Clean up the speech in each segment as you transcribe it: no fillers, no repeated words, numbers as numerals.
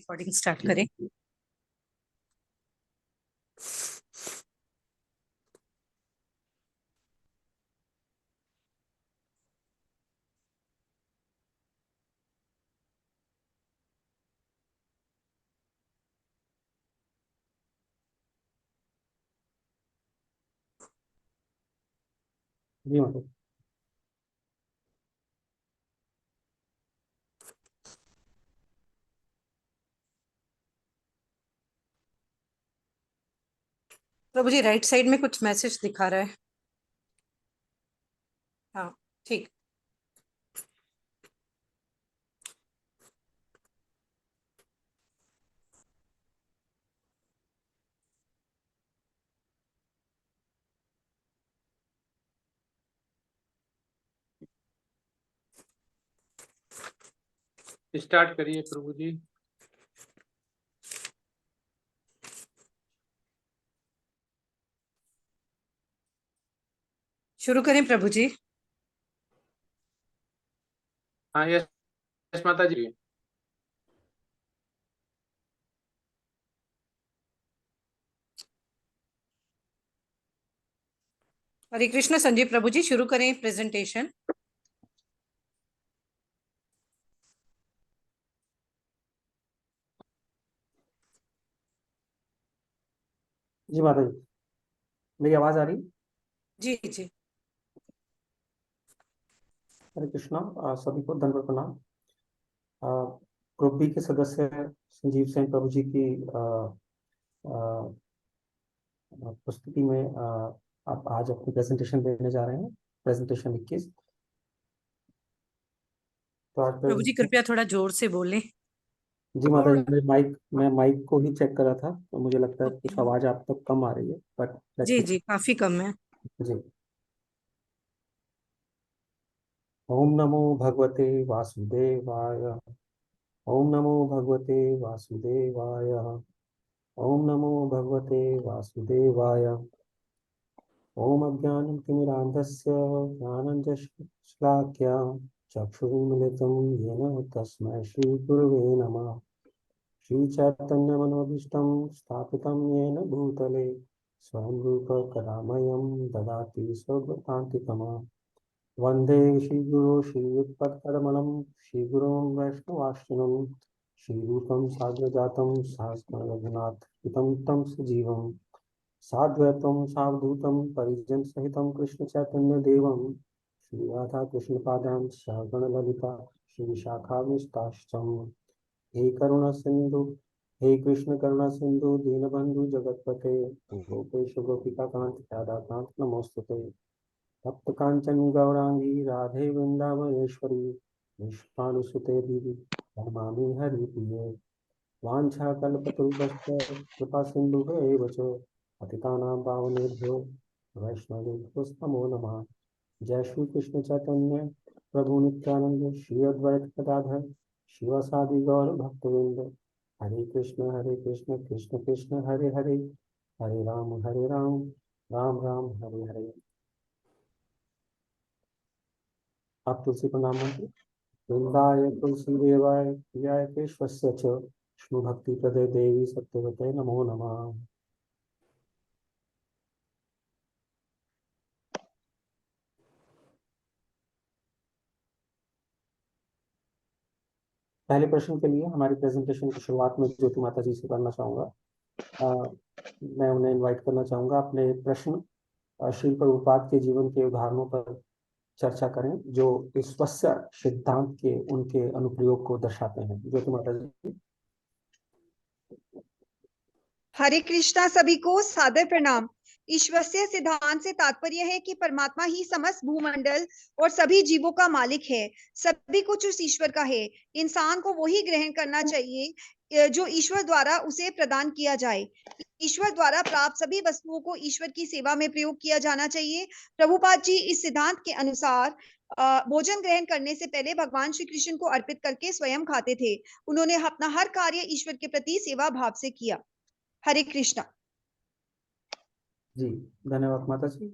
Recording start करें। जी मतलब प्रभु जी right side में कुछ मैसेज दिखा रहा है। हाँ ठीक। स्टार्ट करिए प्रभु जी। शुरू करें प्रभु जी। हाँ यस माता जी। हरे कृष्ण संजीव प्रभु जी, शुरू करें प्रेजेंटेशन। जी माता जी, मेरी आवाज आ रही? जी जी। हरे कृष्णा, सभी को दंडवत प्रणाम। ग्रुप बी के सदस्य संजीव सेन प्रभु जी की प्रस्तुति में आप आज अपनी प्रेजेंटेशन देने जा रहे हैं। प्रेजेंटेशन 21। तो आज प्रभु जी कृपया थोड़ा जोर से बोलें। जी माता जी, मैं माइक को ही चेक कर रहा था, तो मुझे लगता है कुछ ओके। आवाज आप तक कम आ रही है, बट जी जी काफी कम है। जी। ओम नमो भगवते वासुदेवाय। ओम नमो भगवते वासुदेवाय। ओम नमो भगवते वासुदेवाय। ओम अज्ञानं तिमिरान्धस्य ज्ञानञ्जश्लाघ्या चक्षुरुन्मिलितं येन तस्मै श्रीगुरवे नमः। श्रीचैतन्यमनोभीष्टं स्थापितं येन भूतले स्वयं रूप कदा मह्यं ददाति स्वगतान्तिकम्। वन्दे श्रीगुरो श्रीयुक्तपदकमलं श्रीगुरुं वैष्णवाश्रमं श्रीरूपं साग्रजातं सहस्रनाथ हितं तं सजीवं साद्वैतं सावधूतं परिजनसहितं कृष्णचैतन्यदेवं श्रीराधाकृष्णपादां सहगणललिता श्रीशाखाविष्टाश्चं। हे करुणा सिंधु, हे कृष्ण करुणा सिंधु दीनबंधु जगतपते गोपेश गोपिका कांत राधा कांत नमोस्तुते। तप्त कांचन गौरांगी राधे वृंदावनेश्वरी विश्वानुसुते देवी नमामि हरिप्रिये। वाञ्छाकल्पतरुभ्यश्च कृपा सिन्धुभ्येव च पतितानां पावनेभ्यो वैष्णवेभ्यो नमो नमः। जय श्री कृष्ण चैतन्य प्रभु नित्यानंद श्री अद्वैत गदाधर शिवसादि गौर भक्तवृंद। हरे कृष्ण कृष्ण कृष्ण हरे हरे, हरे राम राम राम हरे हरे। आप तुलसी प्रणाम मंत्र। वृंदाय तुलसी देवाय प्रियाय केशवस्य च विष्णु भक्ति प्रदे देवी सत्यवते नमो नमः। पहले प्रश्न के लिए हमारी प्रेजेंटेशन की शुरुआत में ज्योति माता जी से करना चाहूंगा। मैं उन्हें इनवाइट करना चाहूंगा अपने प्रश्न श्रील प्रभुपाद के जीवन के उदाहरणों पर चर्चा करें जो विश्वस्य सिद्धांत के उनके अनुप्रयोग को दर्शाते हैं। ज्योति माता जी। हरे कृष्णा, सभी को सादर प्रणाम। ईश्वरीय सिद्धांत से तात्पर्य है कि परमात्मा ही समस्त भूमंडल और सभी जीवों का मालिक है। सभी कुछ उस ईश्वर का है। इंसान को वही ग्रहण करना चाहिए जो ईश्वर द्वारा उसे प्रदान किया जाए। ईश्वर द्वारा प्राप्त सभी वस्तुओं को ईश्वर की सेवा में प्रयोग किया जाना चाहिए। प्रभुपाद जी इस सिद्धांत के अनुसार भोजन ग्रहण करने से पहले भगवान श्री कृष्ण को अर्पित करके स्वयं खाते थे। उन्होंने अपना हर कार्य ईश्वर के प्रति सेवा भाव से किया। हरे कृष्णा। जी धन्यवाद माता जी।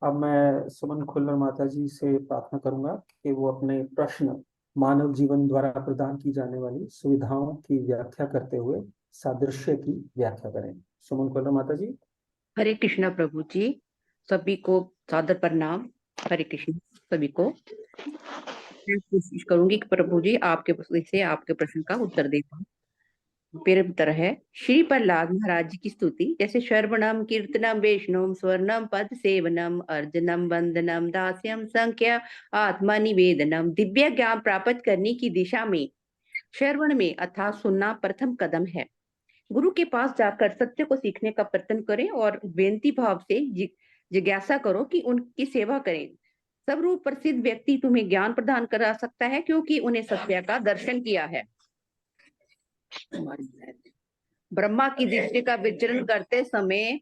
अब मैं सुमन खुल्लर माता जी से प्रार्थना करूंगा कि वो अपने प्रश्न मानव जीवन द्वारा प्रदान की जाने वाली सुविधाओं की व्याख्या करते हुए सादृश्य की व्याख्या करें। सुमन कोलर माता जी। हरे कृष्णा प्रभु जी, सभी को सादर प्रणाम। हरे कृष्ण सभी को। मैं कोशिश करूंगी कि प्रभु जी आपके प्रश्न का उत्तर दे पाऊं। मेरे उत्तर है श्री प्रहलाद महाराज जी की स्तुति, जैसे श्रवणम कीर्तनम वैष्णवम स्वर्णम पद सेवनम अर्जनम वंदनम दास्यम संख्या आत्मा निवेदनम, दिव्य ज्ञान प्राप्त करने की दिशा में श्रवण में अर्थात सुनना प्रथम कदम है। गुरु के पास जाकर सत्य को सीखने का प्रयत्न करें और बेनती भाव से जिज्ञासा करो कि उनकी सेवा करें। सर्वरूप प्रसिद्ध व्यक्ति तुम्हें ज्ञान प्रदान करा सकता है, क्योंकि उन्हें सत्य का दर्शन किया है। ब्रह्मा की दृष्टि का विचरण करते समय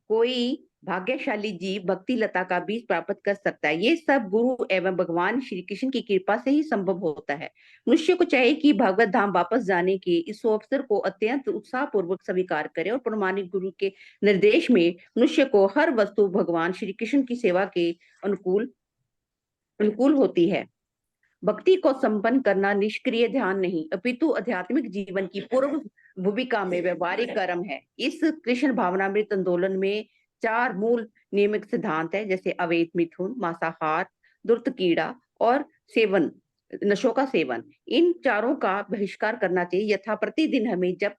कोई भाग्यशाली जीव भक्ति लता का बीज प्राप्त कर सकता है। ये सब गुरु एवं भगवान श्री कृष्ण की कृपा से ही संभव होता है। मनुष्य को चाहिए कि भगवत धाम वापस जाने के इस अवसर को अत्यंत उत्साह पूर्वक स्वीकार करे और प्रमाणिक गुरु के निर्देश में मनुष्य को हर वस्तु भगवान श्री कृष्ण की सेवा के अनुकूल होती है। भक्ति को संपन्न करना निष्क्रिय ध्यान नहीं, अपितु आध्यात्मिक जीवन की पूर्व भूमिका में व्यवहारिक कर्म है। इस कृष्ण भावनामृत आंदोलन में 4 मूल नियमित सिद्धांत है, जैसे अवैध मिथुन, मांसाहार, दुर्त कीड़ा और सेवन, नशों का सेवन। इन चारों का बहिष्कार करना चाहिए। यथा प्रतिदिन हमें जप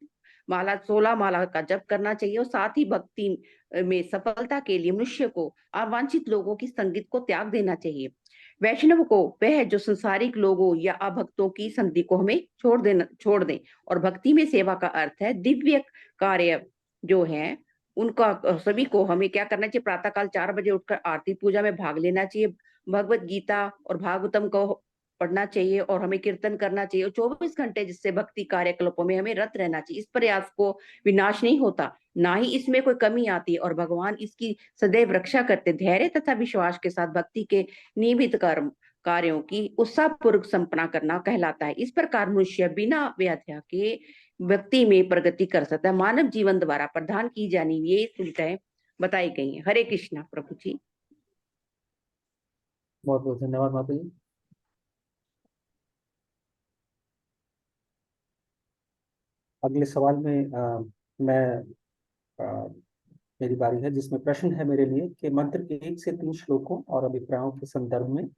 माला 16 माला का जप करना चाहिए और साथ ही भक्ति में सफलता के लिए मनुष्य को अवांछित लोगों की संगत को त्याग देना चाहिए। वैष्णव को वह जो संसारिक लोगों या अभक्तों की संगति को हमें छोड़ दें। और भक्ति में सेवा का अर्थ है दिव्य कार्य जो है उनका सभी को हमें क्या करना चाहिए, प्रातः काल 4 बजे उठकर आरती पूजा में भाग लेना चाहिए, भगवत गीता और भागवतम को पढ़ना चाहिए और हमें कीर्तन करना चाहिए और 24 घंटे जिससे भक्ति कार्यकलापों में हमें रत रहना चाहिए। इस प्रयास को विनाश नहीं होता, ना ही इसमें कोई कमी आती और भगवान इसकी सदैव रक्षा करते। धैर्य तथा विश्वास के साथ भक्ति के नियमित कार्यों की उत्साहपूर्वक संपन्न करना कहलाता है। इस प्रकार मनुष्य बिना व्याध्या के व्यक्ति में प्रगति कर सकता है। मानव जीवन द्वारा प्रदान की जानी ये सुविधाएं बताई गई हैं। हरे कृष्णा प्रभु जी। बहुत बहुत धन्यवाद माता जी। अगले सवाल में मेरी बारी है, जिसमें प्रश्न है मेरे लिए कि मंत्र के 1 से 3 श्लोकों और अभिप्रायों के संदर्भ में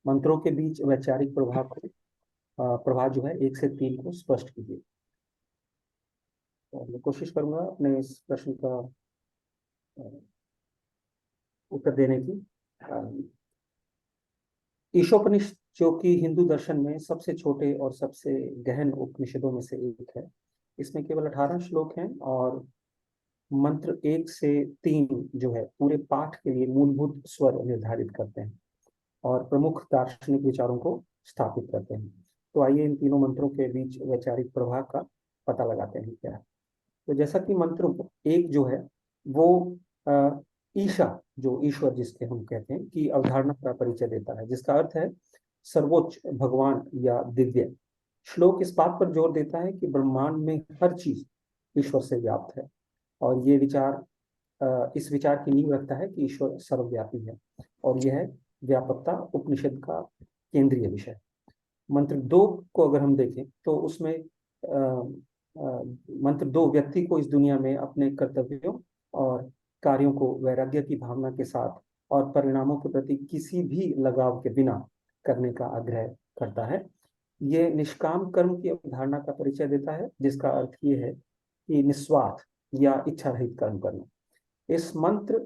मंत्रों के बीच वैचारिक प्रभाव जो है 1 से 3 को स्पष्ट कीजिए। तो मैं कोशिश करूंगा अपने इस प्रश्न का उत्तर देने की। ईशोपनिषद जो कि हिंदू दर्शन में सबसे छोटे और सबसे गहन उपनिषदों में से एक है, इसमें केवल 18 श्लोक हैं और मंत्र 1 से 3 जो है पूरे पाठ के लिए मूलभूत स्वर निर्धारित करते हैं और प्रमुख दार्शनिक विचारों को स्थापित करते हैं। तो आइए इन तीनों मंत्रों के बीच वैचारिक प्रभाव का पता लगाते हैं क्या है। तो जैसा कि मंत्र 1 जो है वो ईशा, जो ईश्वर जिसके हम कहते हैं, की अवधारणा का परिचय देता है, जिसका अर्थ है सर्वोच्च, भगवान या दिव्य। श्लोक इस बात पर जोर देता है कि ब्रह्मांड में हर चीज ईश्वर से व्याप्त है और ये विचार इस विचार की नींव रखता है कि ईश्वर सर्वव्यापी है और यह व्यापकता उपनिषद का केंद्रीय विषय। मंत्र 2 को अगर हम देखें तो उसमें मंत्र 2 व्यक्ति को इस दुनिया में अपने कर्तव्यों और कार्यों को वैराग्य की भावना के साथ और परिणामों के प्रति किसी भी लगाव के बिना करने का आग्रह करता है। ये निष्काम कर्म की अवधारणा का परिचय देता है, जिसका अर्थ ये है कि निस्वार्थ या इच्छा रहित कर्म करना। इस मंत्र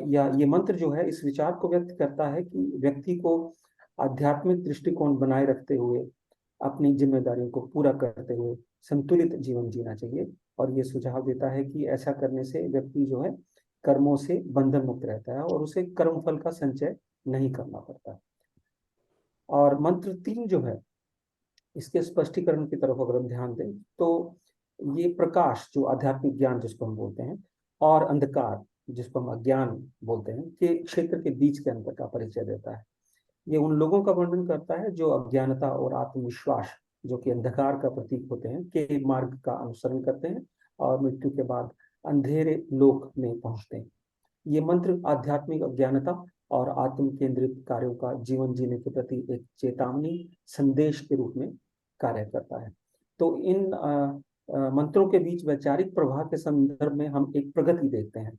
या ये मंत्र जो है इस विचार को व्यक्त करता है कि व्यक्ति को आध्यात्मिक दृष्टिकोण बनाए रखते हुए अपनी जिम्मेदारियों को पूरा करते हुए संतुलित जीवन जीना चाहिए और ये सुझाव देता है कि ऐसा करने से व्यक्ति जो है कर्मों से बंधन मुक्त रहता है और उसे कर्मफल का संचय नहीं करना पड़ता। और मंत्र 3 जो है इसके स्पष्टीकरण की तरफ अगर हम ध्यान दें तो ये प्रकाश, जो आध्यात्मिक ज्ञान जिसको हम बोलते हैं, और अंधकार जिसको हम अज्ञान बोलते हैं, के क्षेत्र के बीच के अंतर का परिचय देता है। ये उन लोगों का वर्णन करता है जो अज्ञानता और आत्मविश्वास, जो कि अंधकार का प्रतीक होते हैं, के मार्ग का अनुसरण करते हैं और मृत्यु के बाद अंधेरे लोक में पहुंचते हैं। ये मंत्र आध्यात्मिक अज्ञानता और आत्म केंद्रित कार्यों का जीवन जीने के प्रति एक चेतावनी संदेश के रूप में कार्य करता है। तो इन मंत्रों के बीच वैचारिक प्रभाव के संदर्भ में हम एक प्रगति देखते हैं।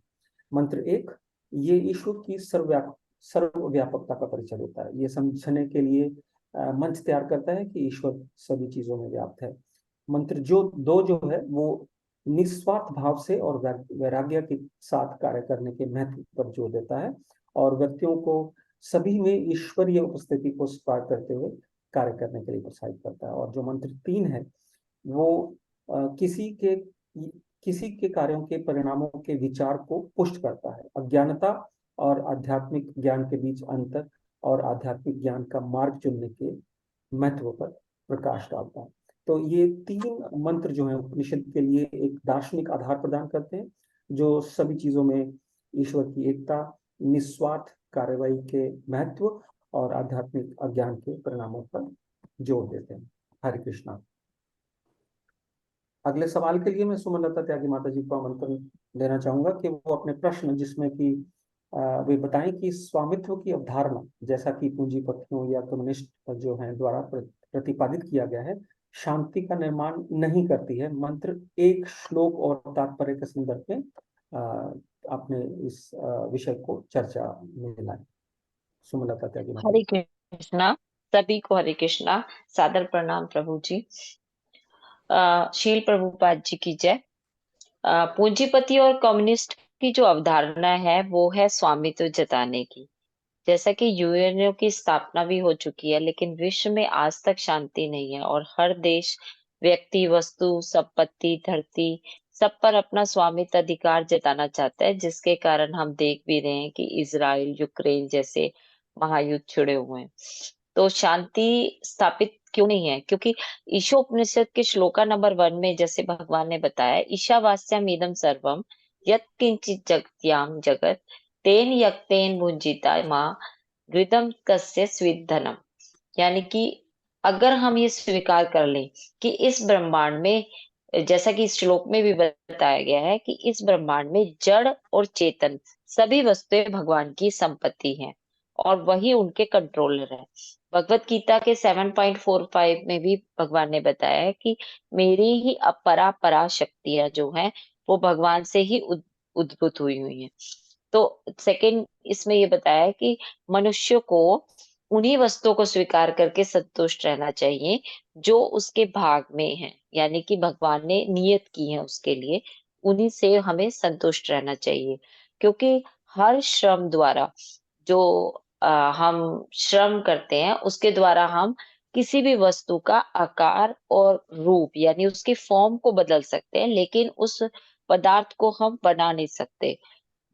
मंत्र 1 ये ईश्वर की सर्वव्यापकता का परिचय देता है। ये समझने के लिए मंच तैयार करता है कि ईश्वर सभी चीजों में व्याप्त है। मंत्र जो 2 जो है वो निस्वार्थ भाव से और वैराग्य के साथ कार्य करने के महत्व पर जोर देता है और व्यक्तियों को सभी में ईश्वरीय उपस्थिति को स्वीकार करते हुए कार्य करने के लिए प्रोत्साहित करता है। और जो मंत्र 3 है वो किसी के कार्यों के परिणामों के विचार को पुष्ट करता है। अज्ञानता और आध्यात्मिक ज्ञान के बीच अंतर और आध्यात्मिक ज्ञान का मार्ग चुनने के महत्व पर प्रकाश डालता है। तो ये 3 मंत्र जो हैं उपनिषद के लिए एक दार्शनिक आधार प्रदान करते हैं जो सभी चीजों में ईश्वर की एकता, निस्वार्थ कार्रवाई के महत्व और आध्यात्मिक अज्ञान के परिणामों पर जोर देते हैं। हरे कृष्णा। अगले सवाल के लिए मैं सुमनलता त्यागी माता जी को आमंत्रण देना चाहूंगा कि वो अपने प्रश्न, जिसमें कि वे बताएं कि स्वामित्व की अवधारणा जैसा कि पूंजीपतियों या कम्युनिस्ट जो हैं द्वारा प्रतिपादित किया गया है, शांति का निर्माण नहीं करती है। मंत्र 1 श्लोक और तात्पर्य के संदर्भ में आपने इस विषय को चर्चा में लाए। सुमनलता त्यागी माता। हरे कृष्णा। सभी को हरे कृष्णा। सादर प्रणाम प्रभु जी। शील प्रभुपाद जी की जय। पूंजीपति और कम्युनिस्ट की जो अवधारणा है वो है स्वामित्व जताने की। जैसा कि यूएनओ की स्थापना भी हो चुकी है, लेकिन विश्व में आज तक शांति नहीं है और हर देश, व्यक्ति, वस्तु, संपत्ति, धरती सब पर अपना स्वामित्व अधिकार जताना चाहता है, जिसके कारण हम देख भी रहे हैं कि इजराइल, यूक्रेन जैसे महायुद्ध छिड़े हुए हैं। तो शांति स्थापित क्यों नहीं है? क्योंकि ईशोपनिषद के श्लोका नंबर 1 में जैसे भगवान ने बताया, ईशावास्यम इदम सर्वम यत् किंचित जगत्याम जगत तेन यक्तेन भुंजिता माँ हृदम कस्य स्वित धनम। यानी कि अगर हम ये स्वीकार कर लें कि इस ब्रह्मांड में, जैसा कि इस श्लोक में भी बताया गया है कि इस ब्रह्मांड में जड़ और चेतन सभी वस्तुएं भगवान की संपत्ति हैं और वही उनके कंट्रोलर है। भगवत गीता के 7.45 में भी भगवान ने बताया है कि मेरी ही अपरा शक्तियां जो हैं वो भगवान से ही उद्भूत हुई हैं। तो सेकंड इसमें ये बताया है कि मनुष्य को उन्हीं वस्तुओं को स्वीकार करके संतुष्ट रहना चाहिए जो उसके भाग में है, यानी कि भगवान ने नियत की है उसके लिए, उन्हीं से हमें संतुष्ट रहना चाहिए। क्योंकि हर श्रम द्वारा जो हम श्रम करते हैं उसके द्वारा हम किसी भी वस्तु का आकार और रूप यानी उसकी फॉर्म को बदल सकते हैं, लेकिन उस पदार्थ को हम बना नहीं सकते,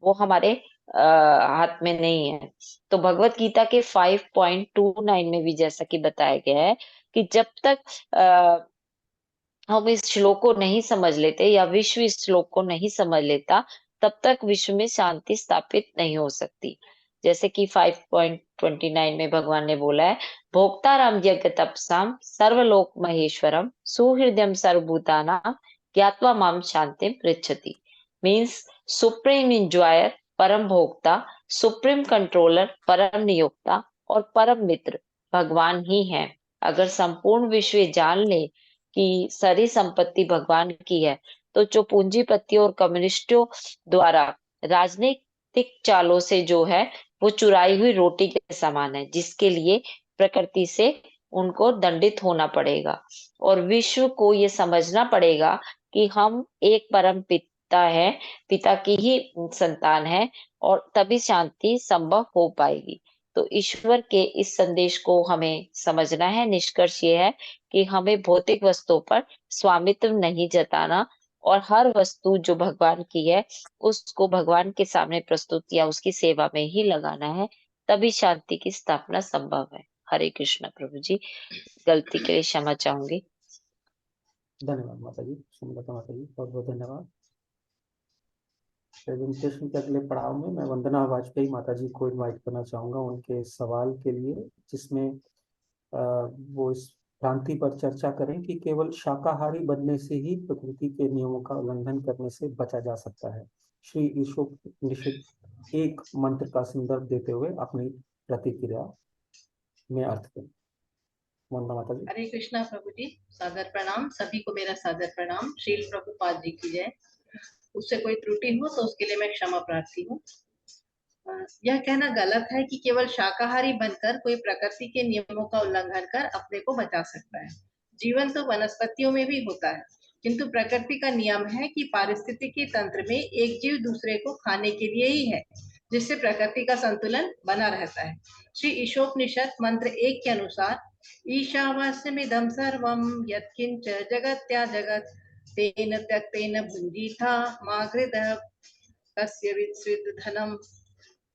वो हमारे हाथ में नहीं है। तो भगवत गीता के 5.29 में भी जैसा कि बताया गया है कि जब तक हम इस श्लोक को नहीं समझ लेते या विश्व इस श्लोक को नहीं समझ लेता, तब तक विश्व में शांति स्थापित नहीं हो सकती। जैसे कि 5.29 में भगवान ने बोला है, भोक्ताराम यज्ञ तपसाम सर्वलोक महेश्वरम सुहृदयम सर्वभूतानाम ज्ञात्वा माम शांतिम पृच्छति। मीन्स सुप्रीम इंजॉयर, परम भोक्ता, सुप्रीम कंट्रोलर, परम नियोक्ता और परम मित्र भगवान ही है। अगर संपूर्ण विश्व जान ले कि सारी संपत्ति भगवान की है, तो जो पूंजीपतियों और कम्युनिस्टों द्वारा राजनीतिक चालों से जो है वो चुराई हुई रोटी के समान है, जिसके लिए प्रकृति से उनको दंडित होना पड़ेगा। और विश्व को ये समझना पड़ेगा कि हम एक परम पिता है, पिता की ही संतान है, और तभी शांति संभव हो पाएगी। तो ईश्वर के इस संदेश को हमें समझना है। निष्कर्ष ये है कि हमें भौतिक वस्तुओं पर स्वामित्व नहीं जताना और हर वस्तु जो भगवान की है उसको भगवान के सामने प्रस्तुत या उसकी सेवा में ही लगाना है, तभी शांति की स्थापना संभव है। हरे कृष्ण प्रभु जी, गलती के लिए क्षमा चाहूंगी। धन्यवाद माता जी, सुमनलता माता जी, बहुत बहुत धन्यवाद। प्रेजेंटेशन के अगले पड़ाव में मैं वंदना वाजपेयी माता जी को इनवाइट करना चाहूँगा उनके सवाल के लिए, जिसमें वो इस भ्रांति पर चर्चा करें कि केवल शाकाहारी बनने से ही प्रकृति के नियमों का उल्लंघन करने से बचा जा सकता है। श्री ईशोपनिषद एक मंत्र का संदर्भ देते हुए अपनी प्रतिक्रिया में अर्थ करें। वंदना माता जी। हरे कृष्णा प्रभु जी, सादर प्रणाम। सभी को मेरा सादर प्रणाम। श्रील प्रभुपाद जी की जय। उससे कोई त्रुटि हो तो उसके लिए मैं क्षमा प्रार्थी हूँ। यह कहना गलत है कि केवल शाकाहारी बनकर कोई प्रकृति के नियमों का उल्लंघन कर अपने को बचा सकता है। जीवन तो वनस्पतियों में भी होता है, किंतु प्रकृति का नियम है कि पारिस्थितिकी तंत्र में एक जीव दूसरे को खाने के लिए ही है, जिससे प्रकृति का संतुलन बना रहता है। श्री ईशोपनिषद मंत्र 1 के अनुसार ईशावास्यमिदं सर्वं यत्किंच जगत्या जगत् तेन त्यक्तेन भुञ्जीथा मा कृतः कस्य विस्मृत धनम।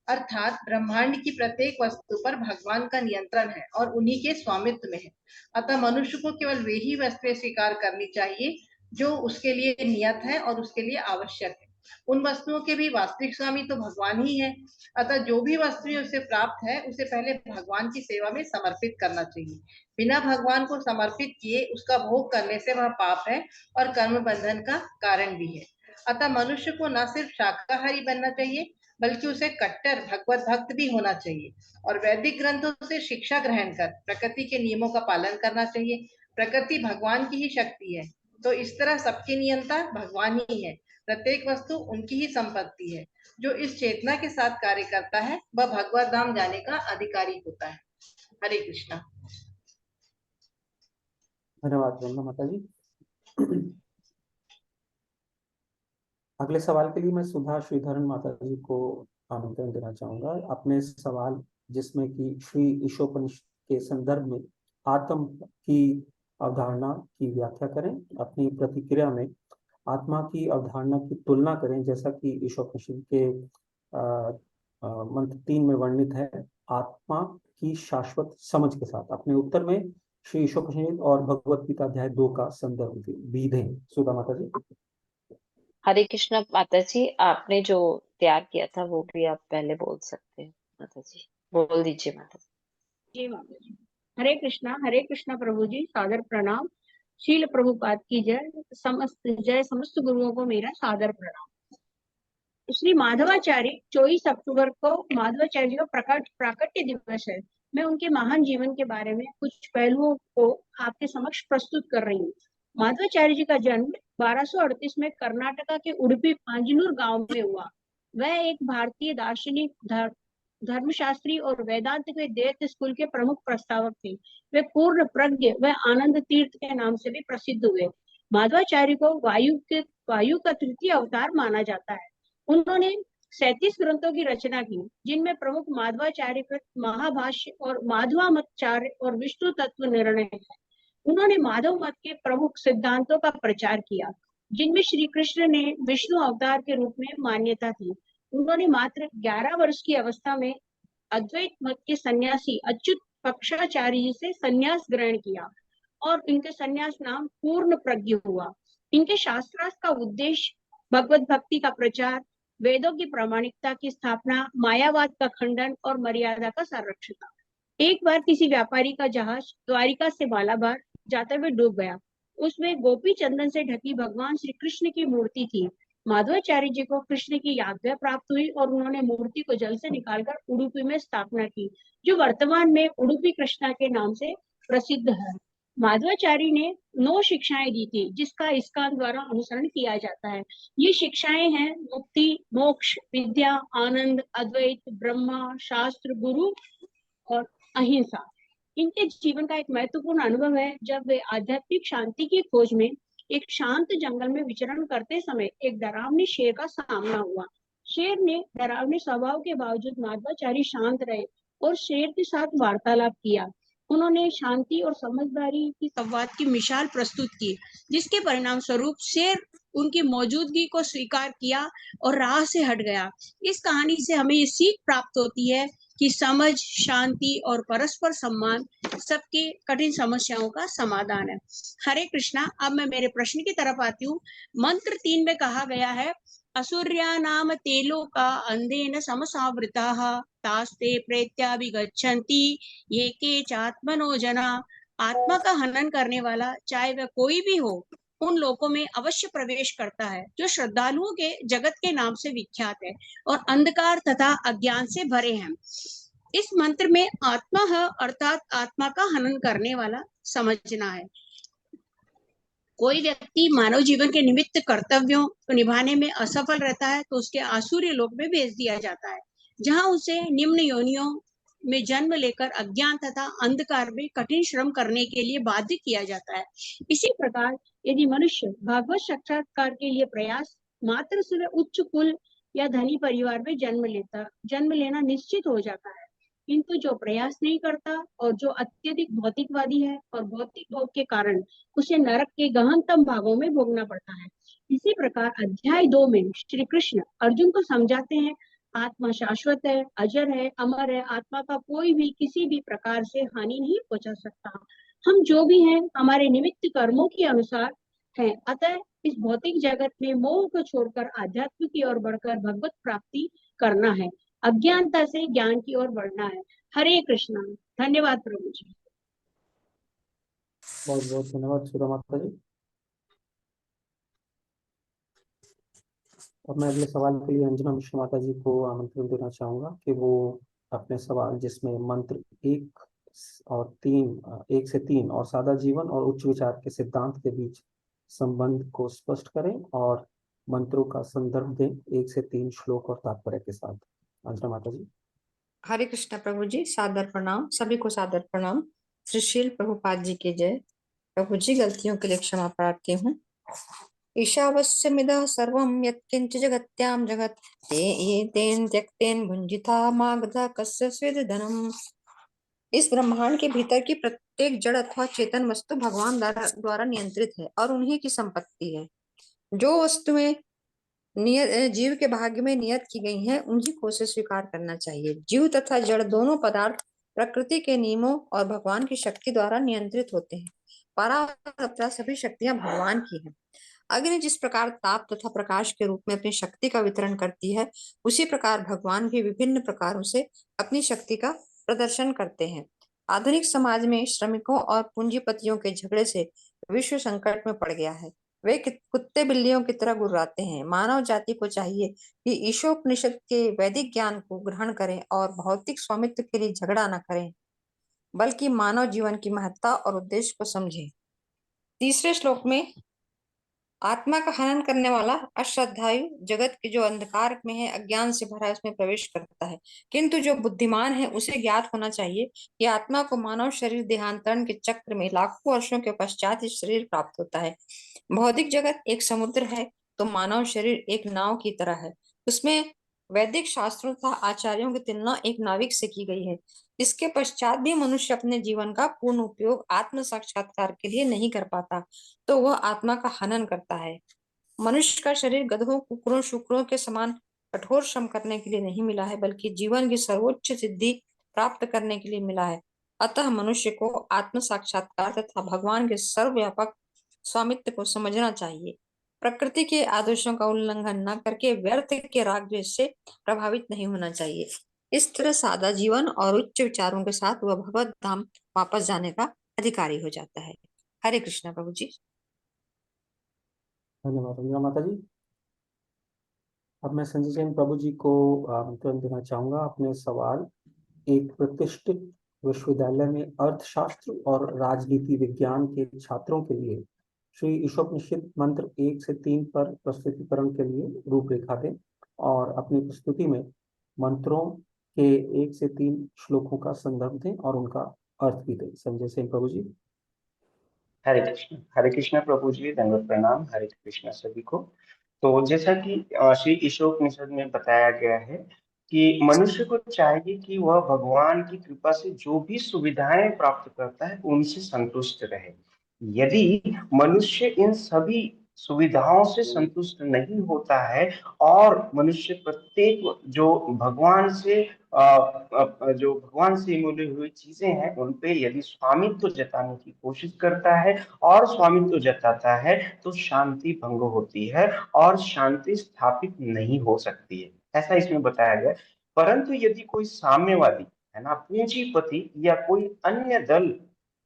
अर्थात ब्रह्मांड की प्रत्येक वस्तु पर भगवान का नियंत्रण है और उन्हीं के स्वामित्व में है। अतः मनुष्य को केवल वे ही वस्तुएं स्वीकार करनी चाहिए जो उसके लिए नियत है और उसके लिए आवश्यक है। उन वस्तुओं के भी वास्तविक स्वामी तो भगवान ही है। अतः जो भी वस्तुएं उसे प्राप्त है उसे पहले भगवान की सेवा में समर्पित करना चाहिए। बिना भगवान को समर्पित किए उसका भोग करने से वह पाप है और कर्म बंधन का कारण भी है। अतः मनुष्य को न सिर्फ शाकाहारी बनना चाहिए बल्कि उसे कट्टर भगवत भक्त भी होना चाहिए और वैदिक ग्रंथों से शिक्षा ग्रहण कर प्रकृति के नियमों का पालन करना चाहिए। प्रकृति भगवान की ही शक्ति है, तो इस तरह सबके नियंता भगवान ही है। प्रत्येक वस्तु उनकी ही संपत्ति है। जो इस चेतना के साथ कार्य करता है वह भगवत धाम जाने का अधिकारी होता है। हरे कृष्णा। धन्यवाद वंदना माता जी। अगले सवाल के लिए मैं सुधा श्रीधरन माता जी को आमंत्रण देना चाहूंगा। अपने सवाल जिसमें कि श्री ईशोपनिषद के संदर्भ में आत्म की अवधारणा की व्याख्या करें। अपनी प्रतिक्रिया में आत्मा की अवधारणा की तुलना करें, जैसा कि ईशोपनिषद के मंत्र 3 में वर्णित है, आत्मा की शाश्वत समझ के साथ। अपने उत्तर में श्री ईशोपनिषद और भगवत गीता अध्याय 2 का संदर्भ भी दें। सुधा माता जी। हरे कृष्णा माता जी, आपने जो तैयार किया था वो भी आप पहले बोल सकते हैं। माता जी बोल दीजिए। माता जी। जी माता जी। हरे कृष्णा प्रभु जी, सादर प्रणाम। शील प्रभुपाद की जय। समस्त गुरुओं को मेरा सादर प्रणाम। श्री माधवाचार्य 24 अक्टूबर को माधवाचार्य जी का प्राकट्य दिवस है। मैं उनके महान जीवन के बारे में कुछ पहलुओं को आपके समक्ष प्रस्तुत कर रही हूँ। माधवाचार्य जी का जन्म 1238 में कर्नाटका के उडुपी पांजनूर गांव में हुआ। वह एक भारतीय दार्शनिक, धर्मशास्त्री और वेदांत के देव स्कूल के प्रमुख प्रस्तावक थे। वे पूर्ण प्रज्ञ व आनंद तीर्थ के नाम से भी प्रसिद्ध हुए। माधवाचार्य को वायु का तृतीय अवतार माना जाता है। उन्होंने 37 ग्रंथों की रचना की, जिनमें प्रमुख माधवाचार्य कृत महाभाष्य और माधवामतचार्य और विष्णु तत्व निर्णय है। उन्होंने माधव मत के प्रमुख सिद्धांतों का प्रचार किया, जिनमें श्री कृष्ण ने विष्णु अवतार के रूप में मान्यता थी। उन्होंने मात्र 11 वर्ष की अवस्था में अद्वैत मत के सन्यासी अच्युत पक्षाचार्य जी से सन्यास ग्रहण किया और इनके सन्यास नाम पूर्ण प्रज्ञ हुआ। इनके शास्त्रार्थ का उद्देश्य भगवत भक्ति का प्रचार, वेदों की प्रामाणिकता की स्थापना, मायावाद का खंडन और मर्यादा का संरक्षण था। एक बार किसी व्यापारी का जहाज द्वारिका से मालाबार जाते हुए डूब गया। उसमें गोपी चंदन से ढकी भगवान श्री कृष्ण की मूर्ति थी। माधवाचार्य जी को कृष्ण की आज्ञा प्राप्त हुई और उन्होंने मूर्ति को जल से निकालकर उडुपी में स्थापना की, जो वर्तमान में उडुपी कृष्णा के नाम से प्रसिद्ध है। माधवाचार्य ने 9 शिक्षाएं दी थी, जिसका इस्कॉन द्वारा अनुसरण किया जाता है। ये शिक्षाएं हैं मुक्ति, मोक्ष, विद्या, आनंद, अद्वैत, ब्रह्मा, शास्त्र, गुरु और अहिंसा। इनके जीवन का एक महत्वपूर्ण अनुभव है जब वे आध्यात्मिक शांति की खोज में एक शांत जंगल में विचरण करते समय एक डरावने शेर का सामना हुआ। शेर ने डरावने स्वभाव के बावजूद माधवाचार्य शांत रहे और शेर के साथ वार्तालाप किया। उन्होंने शांति और समझदारी की संवाद की मिसाल प्रस्तुत की, जिसके परिणाम स्वरूप शेर उनकी मौजूदगी को स्वीकार किया और राह से हट गया। इस कहानी से हमें ये सीख प्राप्त होती है कि समझ, शांति और परस्पर सम्मान सबके कठिन समस्याओं का समाधान है। हरे कृष्णा। अब मैं मेरे प्रश्न की तरफ आती हूँ। मंत्र 3 में कहा गया है, असुर्या नाम ते लोका अंधेन समसावृताः तास्ते प्रेत्याभिगच्छन्ति ये के चात्मनो जना आत्मा का हनन करने वाला, चाहे वह कोई भी हो, उन लोगों में अवश्य प्रवेश करता है जो श्रद्धालुओं के जगत के नाम से विख्यात है और अंधकार तथा अज्ञान से भरे हैं। इस मंत्र में आत्मा है अर्थात आत्मा का हनन करने वाला समझना है। कोई व्यक्ति मानव जीवन के निमित्त कर्तव्यों को निभाने में असफल रहता है तो उसके आसुरी लोक में भेज दिया जाता है, जहां उसे निम्न योनियों में जन्म लेकर अज्ञान तथा अंधकार में कठिन श्रम करने के लिए बाध्य किया जाता है। इसी प्रकार यदि मनुष्य भागवत साक्षात्कार के लिए प्रयास मात्र से उच्च कुल या धनी परिवार में जन्म लेना निश्चित हो जाता है, किंतु जो प्रयास नहीं करता और जो अत्यधिक भौतिकवादी है और भौतिक भोग के कारण उसे नरक के गहनतम भागों में भोगना पड़ता है। इसी प्रकार अध्याय 2 में श्री कृष्ण अर्जुन को समझाते हैं, आत्मा शाश्वत है, अजर है, अमर है, आत्मा का कोई भी किसी भी प्रकार से हानि नहीं पहुंचा सकता। हम जो भी हैं हमारे निमित्त कर्मों के अनुसार हैं, अतः इस भौतिक जगत में मोह को छोड़कर आध्यात्म की ओर बढ़कर भगवत प्राप्ति करना है, अज्ञानता से ज्ञान की ओर बढ़ना है। हरे कृष्णा। धन्यवाद प्रभु जी। बहुत बहुत धन्यवाद सुधा माता जी। और मैं अगले सवाल के लिए अंजना मिश्रा माता जी को आमंत्रण देना चाहूंगा कि वो अपने सवाल जिसमें मंत्र 1 से 3 और सादा जीवन और उच्च विचार के सिद्धांत के बीच संबंध को स्पष्ट करें और मंत्रों का संदर्भ दें 1 से 3 श्लोक और तात्पर्य के साथ। अंजना माता जी। हरे कृष्णा प्रभु जी, सादर प्रणाम, सभी को सादर प्रणाम। श्री शील प्रभुपाद जी की जय। प्रभु जी, गलतियों के लिए क्षमा प्रार्थी हूँ। ईशावस्यमिदः सर्वं यत्किंच जगत्यां जगत् ते तेन त्यक्तेन भुंजिता मागधा कस्य स्वेदधनम्। इस ब्रह्मांड के भीतर की प्रत्येक जड़ अथवा चेतन वस्तु भगवान द्वारा नियंत्रित है और उन्हीं की संपत्ति है। जो वस्तुएं जीव के भाग्य में नियत की गई हैं, उन्हीं को उसे स्वीकार करना चाहिए। जीव तथा जड़ दोनों पदार्थ प्रकृति के नियमों और भगवान की शक्ति द्वारा नियंत्रित होते हैं। परावरता सभी शक्तियां भगवान की हैं। अग्नि जिस प्रकार ताप तथा प्रकाश के रूप में अपनी शक्ति का वितरण करती है, उसी प्रकार भगवान भी विभिन्न प्रकारों से अपनी शक्ति का प्रदर्शन करते हैं। आधुनिक समाज में श्रमिकों और पूंजीपतियों के झगड़े से विश्व संकट में पड़ गया है। वे कुत्ते बिल्लियों की तरह गुर्राते हैं। मानव जाति को चाहिए कि ईशोपनिषद के वैदिक ज्ञान को ग्रहण करें और भौतिक स्वामित्व के लिए झगड़ा न करें, बल्कि मानव जीवन की महत्ता और उद्देश्य को समझें। तीसरे श्लोक में आत्मा का हनन करने वाला अश्रद्धायु जगत के जो अंधकार में है, अज्ञान से भरा है, उसमें प्रवेश करता है, किंतु जो बुद्धिमान है उसे ज्ञात होना चाहिए कि आत्मा को मानव शरीर देहांतरण के चक्र में लाखों वर्षों के पश्चात ही शरीर प्राप्त होता है। भौतिक जगत एक समुद्र है तो मानव शरीर एक नाव की तरह है। उसमें वैदिक शास्त्रों तथा आचार्यों की तुलना एक नाविक से की गई है। इसके पश्चात भी मनुष्य अपने जीवन का पूर्ण उपयोग आत्म साक्षात्कार के लिए नहीं कर पाता, तो वह आत्मा का हनन करता है। मनुष्य का शरीर गधों, कुकुरों, शुक्रों के समान कठोर श्रम करने के लिए नहीं मिला है, बल्कि जीवन की सर्वोच्च सिद्धि प्राप्त करने के लिए मिला है। अतः मनुष्य को आत्म साक्षात्कार तथा भगवान के सर्वव्यापक स्वामित्व को समझना चाहिए। प्रकृति के आदेशों का उल्लंघन न करके व्यर्थ के राग द्वेष से प्रभावित नहीं होना चाहिए। इस तरह सादा जीवन और उच्च विचारों के साथ वह भगवत धाम वापस जाने का अधिकारी हो जाता है। हरे कृष्णा प्रभु जी। धन्यवाद अंजना माता जी। अब मैं संजय जैन प्रभु जी को आमंत्रण देना चाहूंगा अपने सवाल एक प्रतिष्ठित विश्वविद्यालय में अर्थशास्त्र और राजनीति विज्ञान के छात्रों के लिए श्री ईशोपनिषद मंत्र 1 से 3 पर प्रस्तुतिकरण के लिए रूपरेखा दें और अपनी प्रस्तुति में मंत्रों के 1 से 3 श्लोकों का संदर्भ दें और उनका अर्थ भी दें। संजय सिंह प्रभु जी। हरे कृष्ण प्रभु जी, दंडवत प्रणाम। हरे कृष्ण सभी को। तो जैसा कि श्री ईशोपनिषद में बताया गया है कि मनुष्य को चाहिए कि वह भगवान की कृपा से जो भी सुविधाएं प्राप्त करता है उनसे संतुष्ट रहे। यदि मनुष्य इन सभी सुविधाओं से संतुष्ट नहीं होता है और मनुष्य प्रत्येक जो भगवान से मिली हुई चीजें हैं उन पे यदि स्वामित्व जताने की कोशिश करता है और स्वामित्व जताता है तो शांति भंग होती है और शांति स्थापित नहीं हो सकती है, ऐसा इसमें बताया गया। परंतु यदि कोई साम्यवादी है ना, पूंजीपति या कोई अन्य दल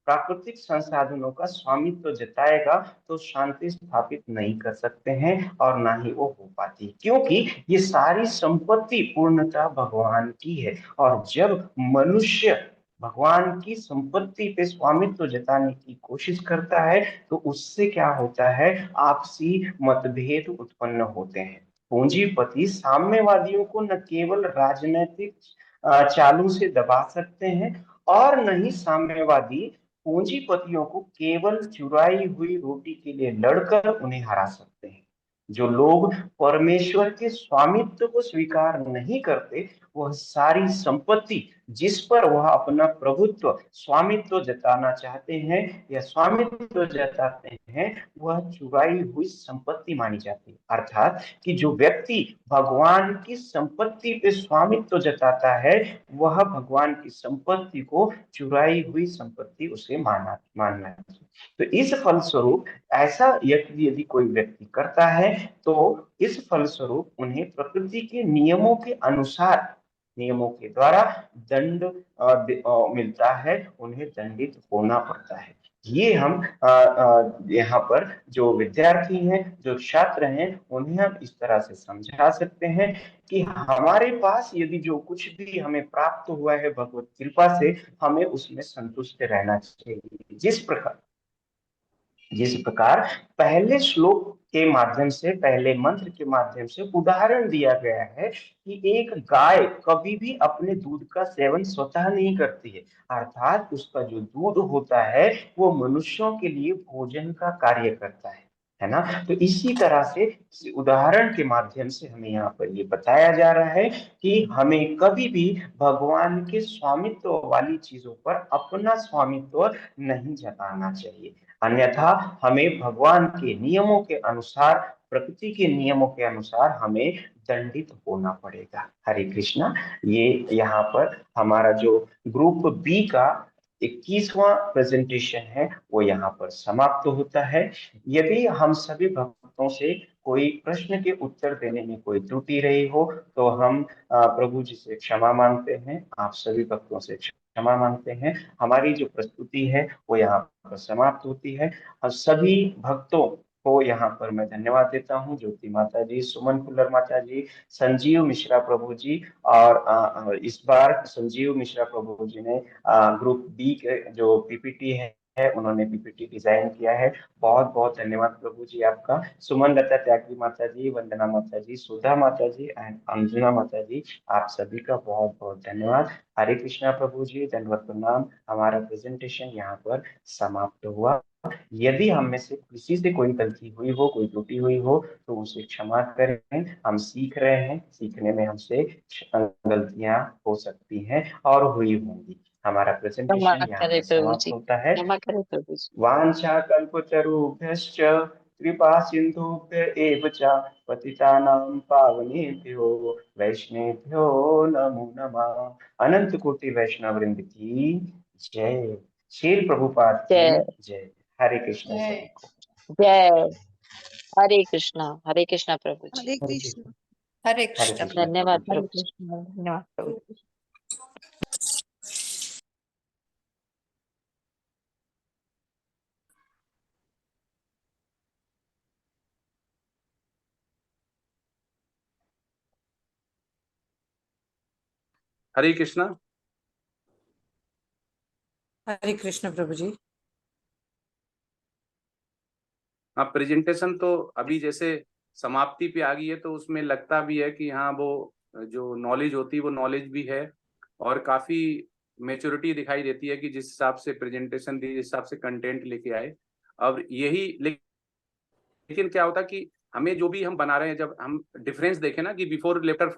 प्राकृतिक संसाधनों का स्वामित्व जताएगा तो शांति स्थापित नहीं कर सकते हैं और ना ही वो हो पाती, क्योंकि ये सारी संपत्ति पूर्णतः भगवान की है। और जब मनुष्य भगवान की संपत्ति पे स्वामित्व जताने की कोशिश करता है तो उससे क्या होता है, आपसी मतभेद उत्पन्न होते हैं। पूंजीपति साम्यवादियों को न केवल राजनीतिक चालों से दबा सकते हैं और न ही साम्यवादी पूंजीपतियों को केवल चुराई हुई रोटी के लिए लड़कर उन्हें हरा सकते हैं। जो लोग परमेश्वर के स्वामित्व को स्वीकार नहीं करते, वह सारी संपत्ति जिस पर वह अपना प्रभुत्व स्वामित्व जताना चाहते हैं या स्वामित्व जताते हैं, वह चुराई हुई संपत्ति मानी जाती है। अर्थात कि जो व्यक्ति भगवान की संपत्ति पे स्वामित्व जताता है, वह भगवान की संपत्ति को चुराई हुई संपत्ति उसे मानना चाहिए। तो इस फलस्वरूप ऐसा यदि कोई व्यक्ति करता है तो इस फलस्वरूप उन्हें प्रकृति के नियमों के अनुसार, नियमों के द्वारा दंड मिलता है, उन्हें दंडित होना पड़ता है। ये हम यहाँ पर जो विद्यार्थी हैं, जो छात्र हैं, उन्हें हम इस तरह से समझा सकते हैं कि हमारे पास यदि जो कुछ भी हमें प्राप्त हुआ है भगवत कृपा से, हमें उसमें संतुष्ट रहना चाहिए। जिस प्रकार पहले श्लोक के माध्यम से, पहले मंत्र के माध्यम से उदाहरण दिया गया है कि एक गाय कभी भी अपने दूध का सेवन स्वतः नहीं करती है, अर्थात उसका जो दूध होता है वो मनुष्यों के लिए भोजन का कार्य करता है ना। तो इसी तरह से उदाहरण के माध्यम से हमें यहाँ पर ये बताया जा रहा है कि हमें कभी भी भगवान के स्वामित्व वाली चीजों पर अपना स्वामित्व नहीं जताना चाहिए, अन्यथा हमें भगवान के नियमों के अनुसार, प्रकृति के नियमों के अनुसार हमें दंडित होना पड़ेगा। हरे कृष्णा। ये यहाँ पर हमारा जो ग्रुप बी का 21वां प्रेजेंटेशन है वो यहाँ पर समाप्त होता है। यदि हम सभी भक्तों से कोई प्रश्न के उत्तर देने में कोई त्रुटि रही हो तो हम प्रभु जी से क्षमा मांगते हैं, आप सभी भक्तों से क्षमा मांगते हैं। हमारी जो प्रस्तुति है वो यहाँ पर समाप्त होती है। और सभी भक्तों को यहाँ पर मैं धन्यवाद देता हूँ, ज्योति माता जी, सुमन कुल्लर माता जी, संजीव मिश्रा प्रभु जी। और इस बार संजीव मिश्रा प्रभु जी ने ग्रुप बी के जो पीपीटी है उन्होंने पीपीटी डिजाइन किया है। बहुत बहुत धन्यवाद प्रभु जी आपका। सुमन लता त्यागी माता जी, वंदना माता जी, सुधा माता जी एंड अंजुना माता जी, आप सभी का बहुत बहुत धन्यवाद। हरे कृष्णा प्रभु जी, दंडवत प्रणाम। हमारा प्रेजेंटेशन यहाँ पर समाप्त हुआ। यदि हम में से किसी से कोई गलती हुई हो, कोई त्रुटि हुई हो तो उसे क्षमा करें। हम सीख रहे हैं, सीखने में हमसे गलतियां हो सकती हैं और हुई होंगी। हमारा प्रेजेंटेशन यहाँ पर समाप्त होता है। क्षमा करें प्रभु जी। वांछा कल्पतरुभ्यश्च कृपा सिंधुभ्य एव च पतितानां पावनेभ्यो वैष्णवेभ्यो नमो नमः। अनंत कोटि वैष्णव वृंद की जय। श्रील प्रभुपाद की जय जय। हरे कृष्ण जय। सभी को। जय। हरे कृष्णा प्रभु जी। हरे हरे कृष्ण। कृष्ण। हरे हरे कृष्ण कृष्ण। प्रभु। धन्यवाद हरे प्रभु जी। कृष्ण, धन्यवाद प्रभु। हरे कृष्णा। हरे कृष्ण प्रभु जी। हाँ, प्रेजेंटेशन तो अभी जैसे समाप्ति पे आ गई है तो उसमें लगता भी है कि हाँ वो जो नॉलेज होती है वो नॉलेज भी है और काफी मेच्योरिटी दिखाई देती है कि जिस हिसाब से प्रेजेंटेशन दी, जिस हिसाब से कंटेंट लेके आए। अब यही लेकिन क्या होता कि हमें जो भी हम बना रहे हैं, जब हम डिफरेंस देखें ना कि बिफोर लेवल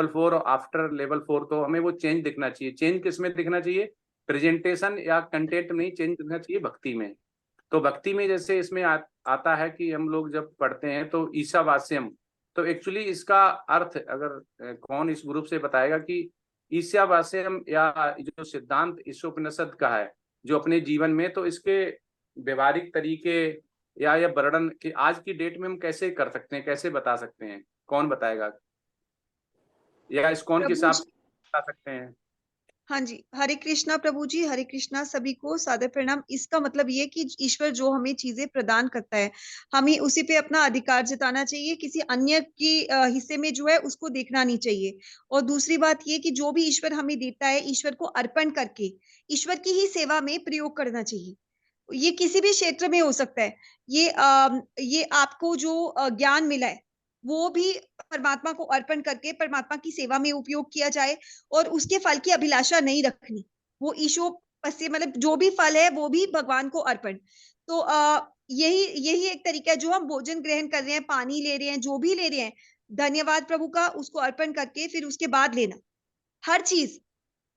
4 और आफ्टर लेवल 4, तो हमें वो चेंज दिखना चाहिए। चेंज किसमें दिखना चाहिए? प्रेजेंटेशन या कंटेंट में ही चेंज दिखना चाहिए, भक्ति में। तो भक्ति में जैसे इसमें आता है कि हम लोग जब पढ़ते हैं तो ईशावास्यम, तो एक्चुअली इसका अर्थ अगर कौन इस ग्रुप से बताएगा कि ईशावास्यम या जो सिद्धांत ईशोपनिषद का है जो अपने जीवन में, तो इसके व्यवहारिक तरीके या वर्णन कि आज की डेट में हम कैसे कर सकते हैं, कैसे बता सकते हैं? कौन बताएगा? या इस्कॉन के प्रभु हिसाब जी, से बता सकते हैं? हाँ जी, हरे कृष्णा प्रभु जी, हरे कृष्णा सभी को सादर प्रणाम। इसका मतलब ये कि ईश्वर जो हमें चीजें प्रदान करता है, हमें उसी पे अपना अधिकार जताना चाहिए, किसी अन्य की हिस्से में जो है उसको देखना नहीं चाहिए। और दूसरी बात ये कि जो भी ईश्वर हमें देता है, ईश्वर को अर्पण करके ईश्वर की ही सेवा में प्रयोग करना चाहिए। ये किसी भी क्षेत्र में हो सकता है। ये आपको जो ज्ञान मिला है, वो भी परमात्मा को अर्पण करके परमात्मा की सेवा में उपयोग किया जाए और उसके फल की अभिलाषा नहीं रखनी। वो ईशो से मतलब जो भी फल है वो भी भगवान को अर्पण। तो यही यही एक तरीका है, जो हम भोजन ग्रहण कर रहे हैं, पानी ले रहे हैं, जो भी ले रहे हैं, धन्यवाद प्रभु का उसको अर्पण करके फिर उसके बाद लेना। हर चीज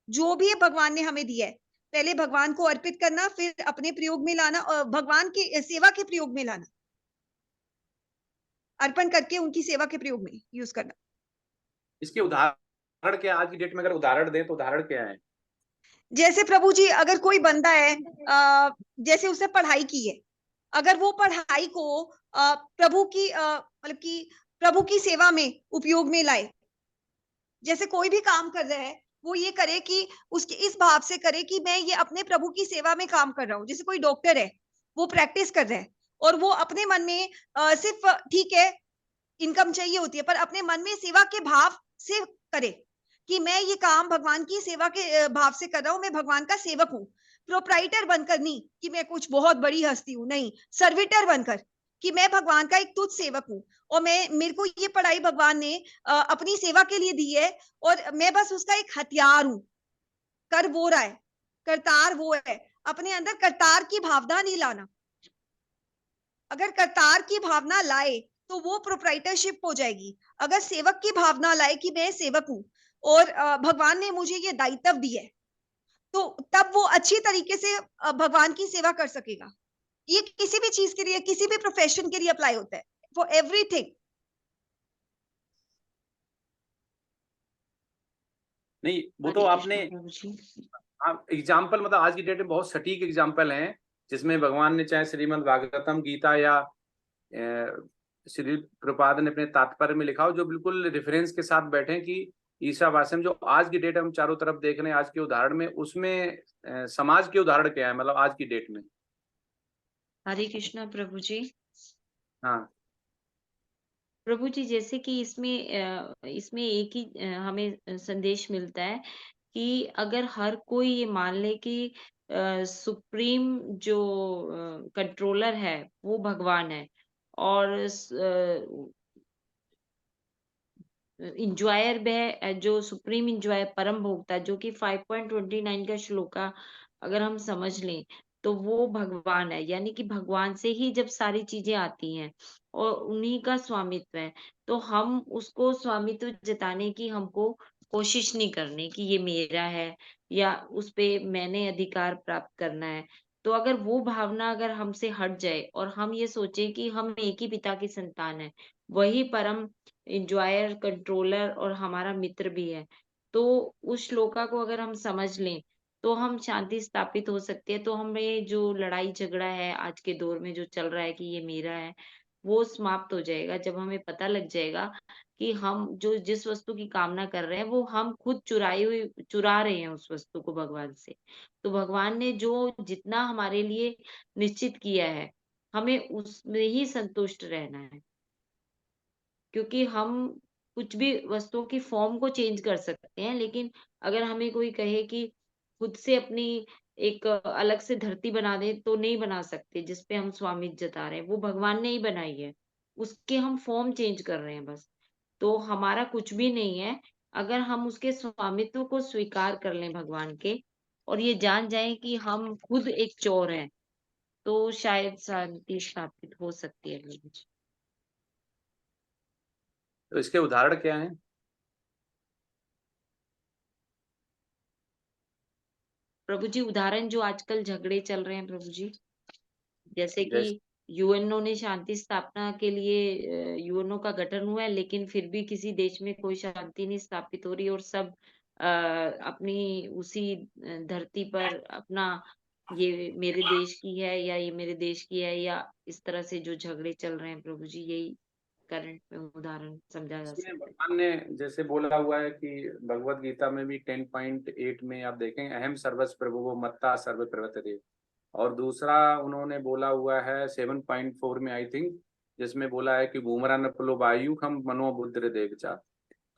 जो भी है भगवान ने हमें दिया है, पहले भगवान को अर्पित करना, फिर अपने प्रयोग में लाना और भगवान की सेवा के प्रयोग में लाना, अर्पण करके उनकी सेवा के प्रयोग में यूज करना। इसके उदाहरण क्या, आज की डेट में अगर उदाहरण दें तो उदाहरण क्या है? जैसे प्रभु जी, अगर कोई बंदा है, जैसे उसने पढ़ाई की है, अगर वो पढ़ाई को प्रभु की मतलब कि प्रभु की सेवा में उपयोग में लाए, जैसे कोई भी काम कर रहा है वो ये करे कि उसके इस भाव से करे कि मैं ये अपने प्रभु की सेवा में काम कर रहा हूँ। जैसे कोई डॉक्टर है, वो प्रैक्टिस कर रहा है और वो अपने मन में सिर्फ ठीक है इनकम चाहिए होती है, पर अपने मन में सेवा के भाव से करे कि मैं ये काम भगवान की सेवा के भाव से कर रहा हूँ, मैं भगवान का सेवक हूँ। प्रोप्राइटर बनकर नहीं कि मैं कुछ बहुत बड़ी हस्ती हूँ, नहीं, सर्विटर बनकर कि मैं भगवान का एक तुच्छ सेवक हूँ और मेरे को ये पढ़ाई भगवान ने अपनी सेवा के लिए दी है और मैं बस उसका एक हथियार हूँ। कर वो रहा है, करतार वो है। अपने अंदर करतार की भावना नहीं लाना। अगर करतार की भावना लाए तो वो प्रोप्राइटरशिप हो जाएगी। अगर सेवक की भावना लाए कि मैं सेवक हूं और भगवान ने मुझे ये दायित्व दिया है, तो तब वो अच्छी तरीके से भगवान की सेवा कर सकेगा। ये किसी भी चीज के लिए, किसी भी प्रोफेशन के लिए अप्लाई होता है, फॉर एवरीथिंग। नहीं, वो तो आपने एग्जाम्पल, मतलब आज की डेट में बहुत सटीक एग्जाम्पल हैं जिसमें भगवान ने चाहे श्रीमद् भागवतम, गीता या श्री प्रभुपाद ने अपने तात्पर्य में लिखा हो, जो बिल्कुल रेफरेंस के साथ बैठे कि ईशावास्यम जो आज की डेट हम चारों तरफ देख रहे हैं आज के उदाहरण में, उसमें समाज के उदाहरण क्या है, मतलब आज की डेट में? हरे कृष्णा प्रभु जी। हाँ प्रभु जी, जैसे कि इसमें एक ही हमें संदेश मिलता है कि अगर हर कोई ये मान ले कि सुप्रीम जो कंट्रोलर है वो भगवान है और इंजॉयर में जो सुप्रीम इंजॉयर परम भोक्ता, जो कि 5.29 का श्लोका अगर हम समझ लें तो वो भगवान है। यानी कि भगवान से ही जब सारी चीजें आती हैं और उन्हीं का स्वामित्व है, तो हम उसको स्वामित्व जताने की हमको कोशिश नहीं करनी कि ये मेरा है या उस पे मैंने अधिकार प्राप्त करना है। तो अगर वो भावना अगर हमसे हट जाए और हम ये सोचें कि हम एक ही पिता की संतान है, वही परम एन्जॉयर, कंट्रोलर और हमारा मित्र भी है। तो उस श्लोका को अगर हम समझ लें, तो हम शांति स्थापित हो सकती है। तो हमें जो लड़ाई-झगड़ा है आज के दौर में जो चल रहा है कि ये मेरा है, वो समाप्त हो जाएगा जब हमें पता लग जाएगा कि हम जो जिस वस्तु की कामना कर रहे हैं, वो हम खुद चुरा रहे हैं उस वस्तु को भगवान से। तो भगवान ने जो जितना हमारे लिए निश्चित किया है, हमें उसमें ही संतुष्ट रहना है। क्योंकि हम कुछ भी वस्तुओं की फॉर्म को चेंज कर सकते हैं, लेकिन अगर हमें कोई कहे कि खुद से अपनी एक अलग से धरती बना दें, तो नहीं बना सकते, जिस पे हम स्वामित्व जता रहे हैं। वो भगवान ने ही बनाई है, उसके हम फॉर्म चेंज कर रहे हैं बस। तो हमारा कुछ भी नहीं है, अगर हम उसके स्वामित्व को स्वीकार कर लें भगवान के और ये जान जाएँ कि हम खुद एक चोर हैं, तो शायद शांति स्थापित हो सकती है। तो इसके उदाहरण क्या हैं? प्रभु जी, उदाहरण जो आजकल झगड़े चल रहे हैं प्रभु जी, जैसे कि जैसे यूएनओ ने शांति स्थापना के लिए यूएनओ का गठन हुआ है, लेकिन फिर भी किसी देश में कोई शांति नहीं स्थापित हो रही और सब अपनी उसी धरती पर अपना ये मेरे देश की है या ये मेरे देश की है या इस तरह से जो झगड़े चल रहे हैं प्रभु जी, यही करंट में उदाहरण समझा जा इसमें सकता है। भगवान ने जैसे बोला हुआ है कि भगवत गीता में भी 10.8 में आप देखें, अहम सर्वस्व प्रभुवो मत्ता सर्व प्रवर्तते। और दूसरा उन्होंने बोला हुआ है 7.4 में आई थिंक, जिसमें बोला है कि बूमरा न पलो वायु हम मनोबुद्ध देवचा।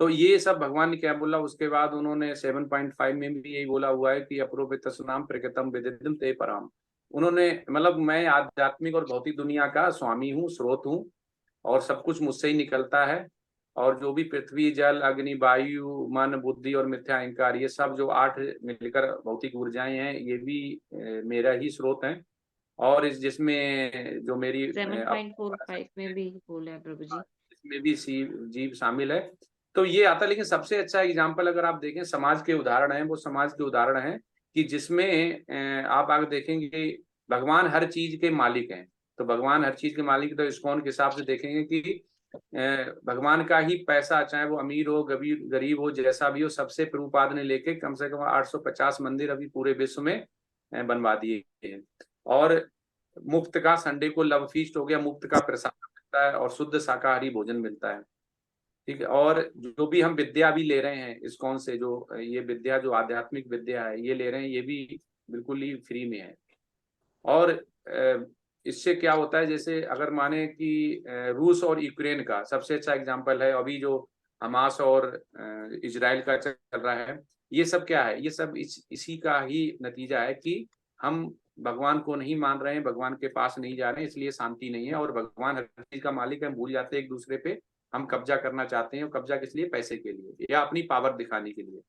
तो ये सब भगवान ने क्या बोला। उसके बाद उन्होंने 7.5 में भी यही बोला हुआ है कि अप्रोपित सुनाम प्रकृतम विदितम ते पराम। उन्होंने मतलब मैं आध्यात्मिक और भौतिक दुनिया का स्वामी हूँ, स्रोत हूँ, और सब कुछ मुझसे ही निकलता है। और जो भी पृथ्वी, जल, अग्नि, वायु, मन, बुद्धि और मिथ्या अहंकार, ये सब जो 8 मिलकर भौतिक ऊर्जाएं हैं, ये भी मेरा ही स्रोत हैं। और इस जिसमें जो मेरी 7.45 में भी बोला है प्रभु जी। इसमें भी जीव शामिल है। तो ये आता है। लेकिन सबसे अच्छा एग्जाम्पल अगर आप देखें, समाज के उदाहरण हैं, वो समाज के उदाहरण हैं कि जिसमें आप आगे देखेंगे भगवान हर चीज के मालिक हैं। तो भगवान हर चीज के मालिक, तो इस्कॉन के हिसाब से देखेंगे कि भगवान का ही पैसा, चाहे वो अमीर हो, गरीब हो, जैसा भी हो, सबसे प्रभुपाद ने लेके कम से कम 850 मंदिर अभी पूरे विश्व में बनवा दिए हैं। और मुफ्त का संडे को लव फीस्ट हो गया, मुफ्त का प्रसाद मिलता है और शुद्ध शाकाहारी भोजन मिलता है। ठीक है। और जो भी हम विद्या भी ले रहे हैं इस्कॉन से, जो ये विद्या जो आध्यात्मिक विद्या है ये ले रहे हैं, ये भी बिल्कुल ही फ्री में है। और इससे क्या होता है, जैसे अगर माने कि रूस और यूक्रेन का सबसे अच्छा एग्जांपल है अभी जो हमास और इजराइल का चल रहा है। ये सब क्या है, ये सब इसी का ही नतीजा है कि हम भगवान को नहीं मान रहे हैं, भगवान के पास नहीं जा रहे हैं, इसलिए शांति नहीं है। और भगवान हर चीज का मालिक है, हम भूल जाते हैं एक दूसरे पे, हम कब्जा करना चाहते हैं। और कब्जा किस लिए? पैसे के लिए, या अपनी पावर दिखाने के लिए,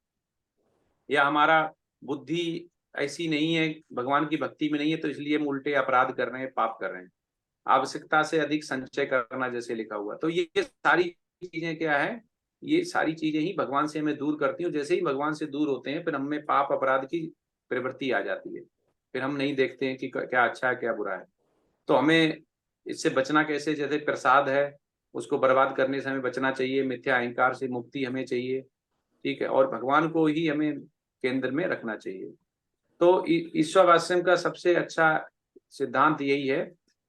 या हमारा बुद्धि ऐसी नहीं है, भगवान की भक्ति में नहीं है, तो इसलिए हम उल्टे अपराध कर रहे हैं, पाप कर रहे हैं। आवश्यकता से अधिक संचय करना जैसे लिखा हुआ। तो ये सारी चीजें क्या है, ये सारी चीजें ही भगवान से हमें दूर करती हूँ। जैसे ही भगवान से दूर होते हैं, फिर हमें पाप अपराध की प्रवृत्ति आ जाती है। फिर हम नहीं देखते हैं कि क्या अच्छा है क्या बुरा है। तो हमें इससे बचना कैसे? जैसे प्रसाद है, उसको बर्बाद करने से हमें बचना चाहिए। मिथ्या अहंकार से मुक्ति हमें चाहिए। ठीक है। और भगवान को ही हमें केंद्र में रखना चाहिए। तो ईश्वर वास्यम का सबसे अच्छा सिद्धांत यही है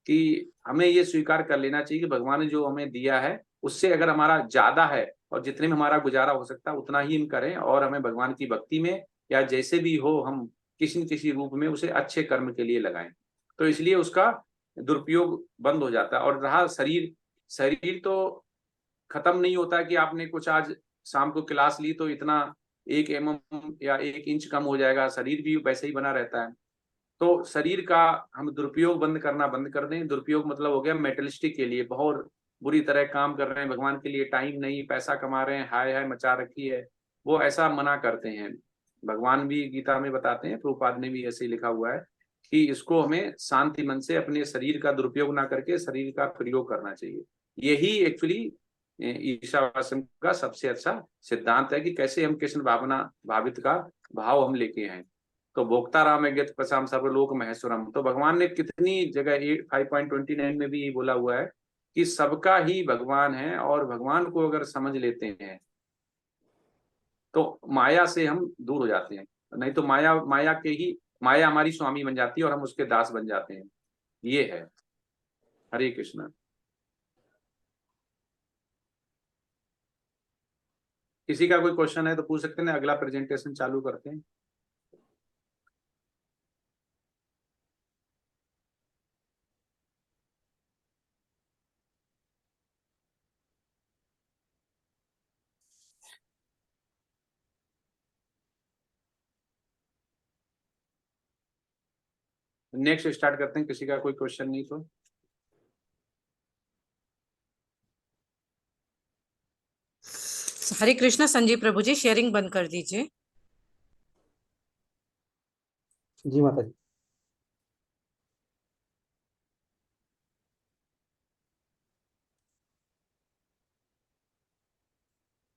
कि हमें ये स्वीकार कर लेना चाहिए कि भगवान ने जो हमें दिया है उससे अगर हमारा ज्यादा है और जितने में हमारा गुजारा हो सकता है उतना ही हम करें। और हमें भगवान की भक्ति में या जैसे भी हो, हम किसी न किसी रूप में उसे अच्छे कर्म के लिए लगाएं। तो इसलिए उसका दुरुपयोग बंद हो जाता है। और रहा शरीर, शरीर तो खत्म नहीं होता कि आपने कुछ आज शाम को क्लास ली तो इतना 1 mm या 1 इंच कम हो जाएगा। शरीर भी वैसे ही बना रहता है। तो शरीर का हम दुरुपयोग करना बंद कर दें। दुरुपयोग मतलब हो गया मेटलिस्टिक के लिए बहुत बुरी तरह काम कर रहे हैं, भगवान के लिए टाइम नहीं, पैसा कमा रहे हैं, हाय हाय मचा रखी है, वो ऐसा मना करते हैं। भगवान भी गीता में बताते हैं, प्रभुपाद ने भी ऐसे ही लिखा हुआ है कि इसको हमें शांति मन से अपने शरीर का दुरुपयोग ना करके शरीर का प्रयोग करना चाहिए। यही एक्चुअली ईशावास्यम का सबसे अच्छा सिद्धांत है कि कैसे हम कृष्ण भावना भावित का भाव हम लेके आए। तो भोक्ता राम यज्ञ प्रसाम सर्वलोक महेश्वरम। तो भगवान ने कितनी जगह 5.29 में भी ये बोला हुआ है कि सबका ही भगवान है। और भगवान को अगर समझ लेते हैं तो माया से हम दूर हो जाते हैं। नहीं तो माया हमारी स्वामी बन जाती है और हम उसके दास बन जाते हैं। ये है। हरे कृष्णा। किसी का कोई क्वेश्चन है तो पूछ सकते हैं, अगला प्रेजेंटेशन चालू करते हैं। नेक्स्ट स्टार्ट करते हैं, किसी का कोई क्वेश्चन नहीं तो। हरे कृष्णा। संजीव प्रभु जी, शेयरिंग बंद कर दीजिए। जी माता जी।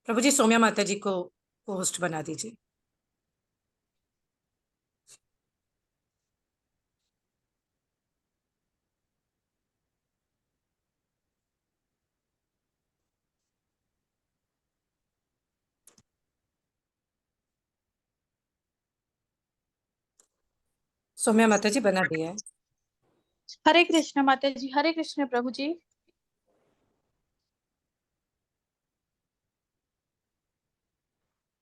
प्रभु जी, सौम्या माता जी को होस्ट बना दीजिए। सौम्या माता जी बना दिया है। हरे कृष्ण माता जी। हरे कृष्ण प्रभु जी।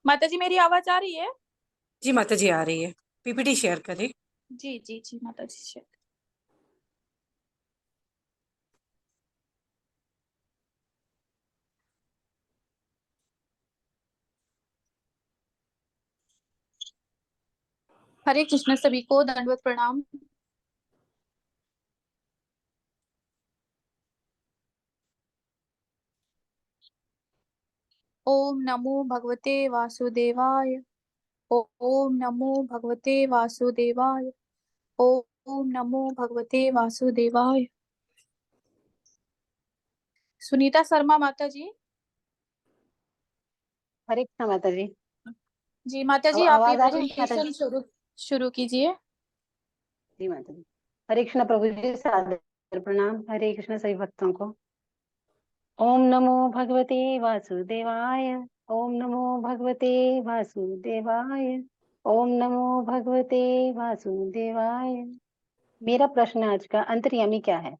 माता जी मेरी आवाज आ रही है? जी माता जी आ रही है। पीपीटी शेयर करें। जी जी जी माता जी से। हरे कृष्ण सभी को दंडवत प्रणाम। ओम नमो भगवते वासुदेवाय। ओम नमो भगवते वासुदेवाय। ओम नमो भगवते वासुदेवाय। सुनीता शर्मा माता जी। हरे कृष्णा माता जी। जी माता अब जी आप ये आवाज आ रही है माता प्रेजेंटेशन जी? शुरू कीजिए। जी माता जी। हरे कृष्णा प्रभु जी, सादर प्रणाम। हरे कृष्णा सभी भक्तों को। ओम नमो भगवते वासुदेवाय। ओम नमो भगवते वासुदेवाय। ओम नमो भगवते वासुदेवाय। मेरा प्रश्न आज का, अंतर्यामी क्या है?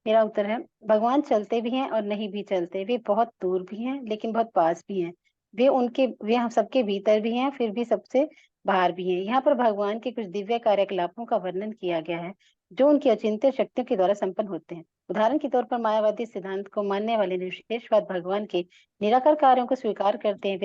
मेरा उत्तर है, भगवान चलते भी हैं और नहीं भी चलते। वे बहुत दूर भी हैं लेकिन बहुत पास भी हैं। वे हम सबके भीतर भी हैं, फिर भी सबसे बाहर भी हैं। यहाँ पर भगवान के कुछ दिव्य कार्यकलापों का वर्णन किया गया है जो उनकी अचिंत्य शक्तियों के द्वारा संपन्न होते हैं। उदाहरण के तौर पर मायावादी सिद्धांत को मानने वाले निशेषवाद भगवान के निराकार कार्यों को स्वीकार करते हैं।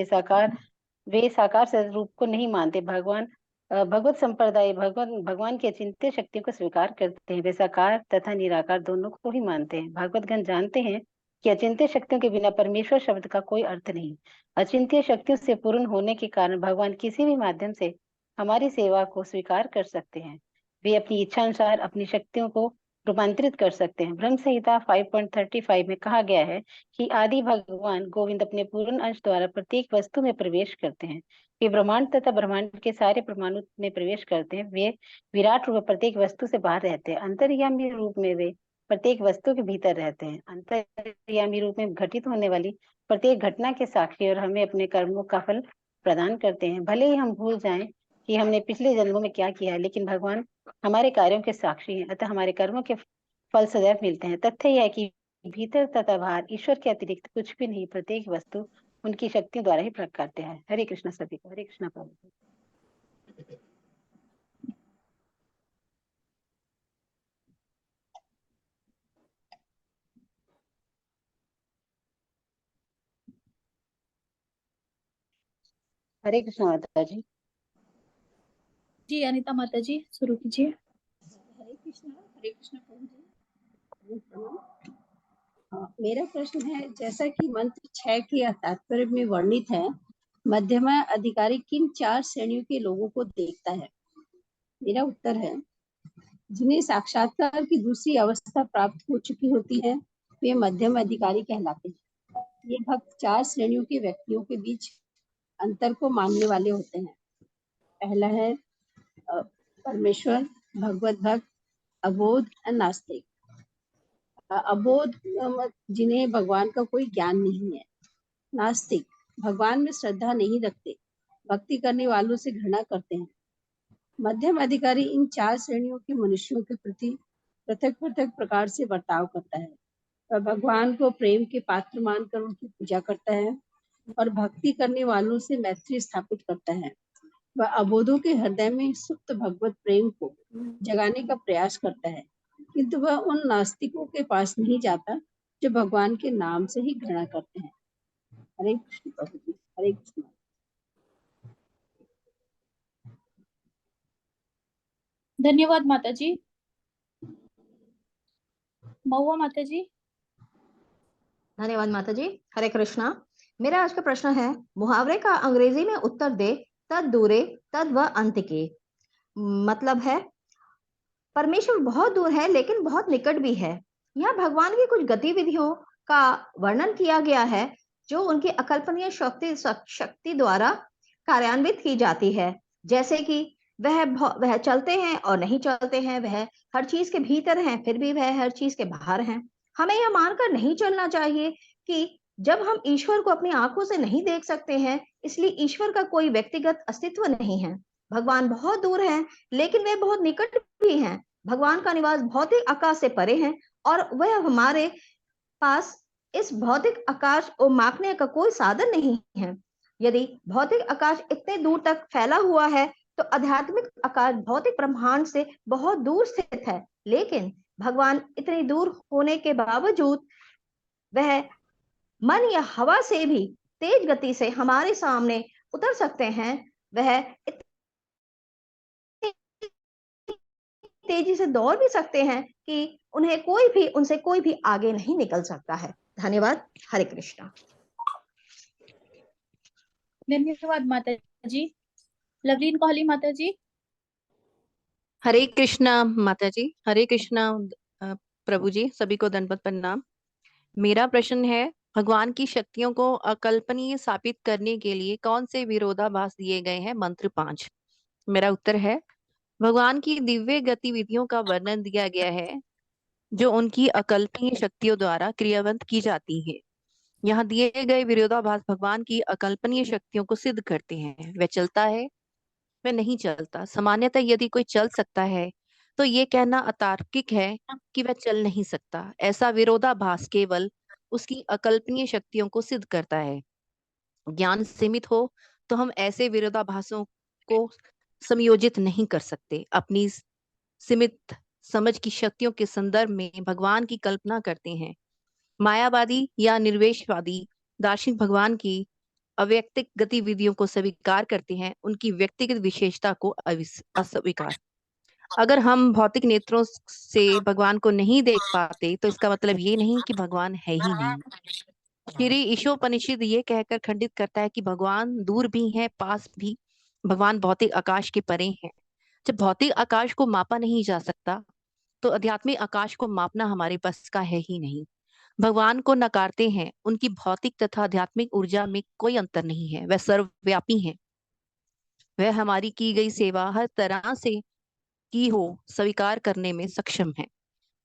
वे साकार स्वरूप को नहीं मानते। भगवत संप्रदाय भगवान की अचिंत्य शक्तियों को स्वीकार करते हैं। वे साकार तथा निराकार दोनों को ही मानते हैं। भागवतगण जानते हैं कि अचिंत्य शक्तियों के बिना परमेश्वर शब्द का कोई अर्थ नहीं। अचिंत्य शक्तियों से पूर्ण होने के कारण भगवान किसी भी माध्यम से हमारी सेवा को स्वीकार कर सकते हैं। वे अपनी इच्छा अनुसार अपनी शक्तियों को रूपांतरित कर सकते हैं। ब्रह्म संहिता 5.35 में कहा गया है कि आदि भगवान गोविंद अपने पूर्ण अंश द्वारा प्रत्येक वस्तु में प्रवेश करते हैं। वे ब्रह्मांड तथा ब्रह्मांड के सारे परमाणु में प्रवेश करते हैं। वे विराट रूप में प्रत्येक वस्तु से बाहर रहते हैं। अंतर्यामी रूप में वे प्रत्येक वस्तु के भीतर रहते हैं। अंतर्यामी रूप में घटित होने वाली प्रत्येक घटना के साक्षी और हमें अपने कर्मों का फल प्रदान करते हैं। भले ही हम भूल जाएं कि हमने पिछले जन्मों में क्या किया है, लेकिन भगवान हमारे कार्यों के साक्षी हैं, अतः हमारे कर्मों के फल सदैव मिलते हैं। तथ्य यह है कि भीतर तथा बाहर ईश्वर के अतिरिक्त कुछ भी नहीं। प्रत्येक वस्तु उनकी शक्तियों द्वारा ही प्रकट है। हरे कृष्ण सभी को। हरे कृष्ण प्रभु। हरे कृष्ण माता जी। जी अनिता माता जी शुरू कीजिए। हरे कृष्ण प्रभु जी। मेरा प्रश्न है, जैसा कि मंत्र 6 के तात्पर्य में वर्णित है, मध्यमा अधिकारी किन 4 श्रेणियों के लोगों को देखता है? मेरा उत्तर है, जिन्हें साक्षात्कार की दूसरी अवस्था प्राप्त हो चुकी होती है, वे मध्यम अधिकारी कहलाते हैं। ये भक्त 4 श्रेणियों के व्यक्तियों के बीच अंतर को मानने वाले होते हैं। पहला है परमेश्वर, भगवत भक्त, अबोध और नास्तिक। अबोध जिन्हें भगवान का कोई ज्ञान नहीं है। नास्तिक भगवान में श्रद्धा नहीं रखते, भक्ति करने वालों से घृणा करते हैं। मध्यम अधिकारी इन 4 श्रेणियों के मनुष्यों के प्रति पृथक पृथक प्रकार से बर्ताव करता है। वह भगवान को प्रेम के पात्र मानकर उनकी पूजा करता है और भक्ति करने वालों से मैत्री स्थापित करता है। वह अबोधों के हृदय में सुप्त भगवत प्रेम को जगाने का प्रयास करता है, किंतु वह उन नास्तिकों के पास नहीं जाता जो भगवान के नाम से ही घृणा करते हैं। हरे कृष्ण प्रभु जी। हरे कृष्ण। धन्यवाद माता जी। महुआ माता जी। धन्यवाद माता जी। हरे कृष्णा। मेरा आज का प्रश्न है, मुहावरे का अंग्रेजी में उत्तर दे, तद दूरे तद व अंत के। मतलब है, परमेश्वर बहुत दूर है लेकिन बहुत निकट भी है। यहाँ भगवान की कुछ गतिविधियों का वर्णन किया गया है जो उनकी अकल्पनीय शक्ति द्वारा कार्यान्वित की जाती है। जैसे कि वह चलते हैं और नहीं चलते हैं, वह हर चीज के भीतर हैं फिर भी वह हर चीज के बाहर हैं। हमें यह मानकर नहीं चलना चाहिए कि जब हम ईश्वर को अपनी आंखों से नहीं देख सकते हैं, इसलिए ईश्वर का कोई व्यक्तिगत अस्तित्व नहीं है। भगवान बहुत दूर हैं लेकिन वे बहुत निकट भी हैं। भगवान का निवास भौतिक आकाश से परे है और वह हमारे पास इस भौतिक आकाश को मापने का कोई साधन नहीं है। यदि भौतिक आकाश इतने दूर तक फैला हुआ है तो आध्यात्मिक आकाश भौतिक ब्रह्मांड से बहुत दूर स्थित है, लेकिन भगवान इतनी दूर होने के बावजूद वह मन या हवा से भी तेज गति से हमारे सामने उतर सकते हैं। वह तेजी से दौड़ भी सकते हैं कि उनसे कोई भी आगे नहीं निकल सकता है। धन्यवाद। हरे कृष्णा। धन्यवाद माता जी। लवलीन कोहली माता जी। हरे कृष्णा माता जी। हरे कृष्णा प्रभु जी, सभी को दंडवत प्रणाम। मेरा प्रश्न है, भगवान की शक्तियों को अकल्पनीय साबित करने के लिए कौन से विरोधाभास दिए गए हैं? मंत्र 5। मेरा उत्तर है, भगवान की दिव्य गतिविधियों का वर्णन दिया गया है जो उनकी अकल्पनीय शक्तियों द्वारा क्रियान्वित की जाती है। यहाँ दिए गए विरोधाभास भगवान की अकल्पनीय शक्तियों को सिद्ध करते हैं। वह चलता है, वह नहीं चलता। सामान्यतः यदि कोई चल सकता है तो ये कहना अतार्किक है कि वह चल नहीं सकता। ऐसा विरोधाभास केवल उसकी अकल्पनीय शक्तियों को सिद्ध करता है। ज्ञान सीमित हो तो हम ऐसे विरोधाभासों को समयोजित नहीं कर सकते। अपनी सीमित समझ की शक्तियों के संदर्भ में भगवान की कल्पना करते हैं। मायावादी या निर्वेशवादी दार्शनिक भगवान की अव्यक्तिक गतिविधियों को स्वीकार करते हैं, उनकी व्यक्तिगत विशेषता को अस्वीकार। अगर हम भौतिक नेत्रों से भगवान को नहीं देख पाते तो इसका मतलब ये नहीं कि भगवान है ही नहीं। श्री ईशोपनिषद ये कहकर खंडित करता है कि भगवान दूर भी है, पास भी। भगवान भौतिक आकाश के परे हैं। जब भौतिक आकाश को मापा नहीं जा सकता तो आध्यात्मिक आकाश को मापना हमारे बस का है ही नहीं। भगवान को नकारते हैं। उनकी भौतिक तथा आध्यात्मिक ऊर्जा में कोई अंतर नहीं है। वह सर्वव्यापी हैं। वह हमारी की गई सेवा हर तरह से की हो स्वीकार करने में सक्षम है,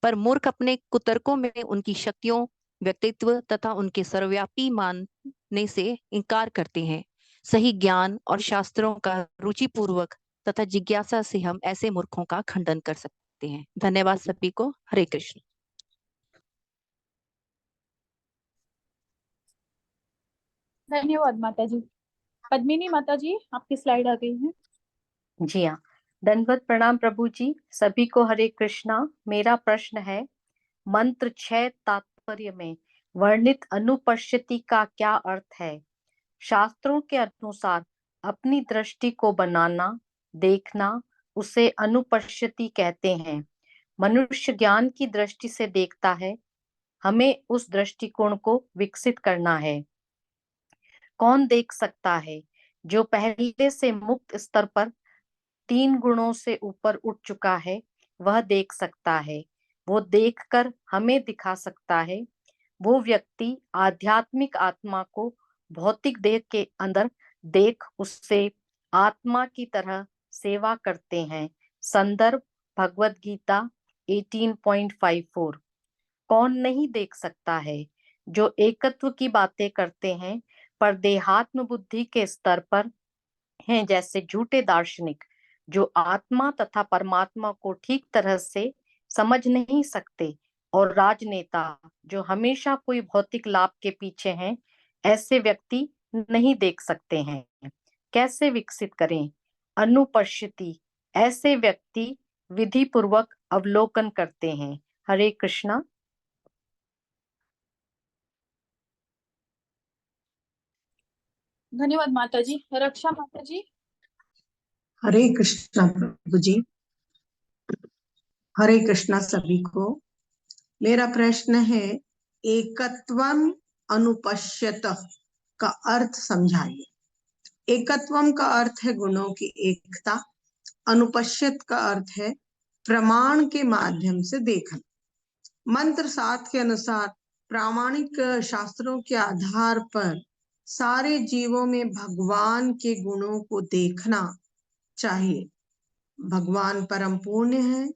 पर मूर्ख अपने कुतर्कों में उनकी शक्तियों, व्यक्तित्व तथा उनके सर्वव्यापी मानने से इनकार करते हैं। सही ज्ञान और शास्त्रों का रुचिपूर्वक तथा जिज्ञासा से हम ऐसे मूर्खों का खंडन कर सकते हैं। धन्यवाद सभी को। हरे कृष्ण। धन्यवाद माता जी। पद्मिनी माता जी, आपकी स्लाइड आ गई है। जी हाँ, दंडवत प्रणाम प्रभु जी, सभी को हरे कृष्णा। मेरा प्रश्न है, मंत्र 6 तात्पर्य में वर्णित अनुपश्यति का क्या अर्थ है? शास्त्रों के अनुसार अपनी दृष्टि को बनाना, देखना, उसे अनुपश्यति कहते हैं। मनुष्य ज्ञान की दृष्टि से देखता है। हमें उस दृष्टिकोण को विकसित करना है। कौन देख सकता है? जो पहले से मुक्त स्तर पर 3 गुणों से ऊपर उठ चुका है, वह देख सकता है। वो देखकर हमें दिखा सकता है। वो व्यक्ति आध्यात्मिक आत्मा को भौतिक देह के अंदर देख उससे आत्मा की तरह सेवा करते हैं। संदर्भ भगवत गीता 18.54। कौन नहीं देख सकता है? जो एकत्व की बातें करते हैं पर देहात्म बुद्धि के स्तर पर हैं, जैसे झूठे दार्शनिक जो आत्मा तथा परमात्मा को ठीक तरह से समझ नहीं सकते, और राजनेता जो हमेशा कोई भौतिक लाभ के पीछे हैं। ऐसे व्यक्ति नहीं देख सकते हैं। कैसे विकसित करें अनुपश्यति? ऐसे व्यक्ति विधि पूर्वक अवलोकन करते हैं। हरे कृष्णा। धन्यवाद माता जी। रक्षा माता जी। हरे कृष्णा प्रभु जी। हरे कृष्णा सभी को। मेरा प्रश्न है, एकत्वम अनुपश्यत का अर्थ समझाइए। एकत्वम का अर्थ है गुणों की एकता। अनुपश्यत का अर्थ है प्रमाण के माध्यम से देखना। मंत्र 7 के अनुसार प्रामाणिक शास्त्रों के आधार पर सारे जीवों में भगवान के गुणों को देखना चाहिए। भगवान परम पूर्ण है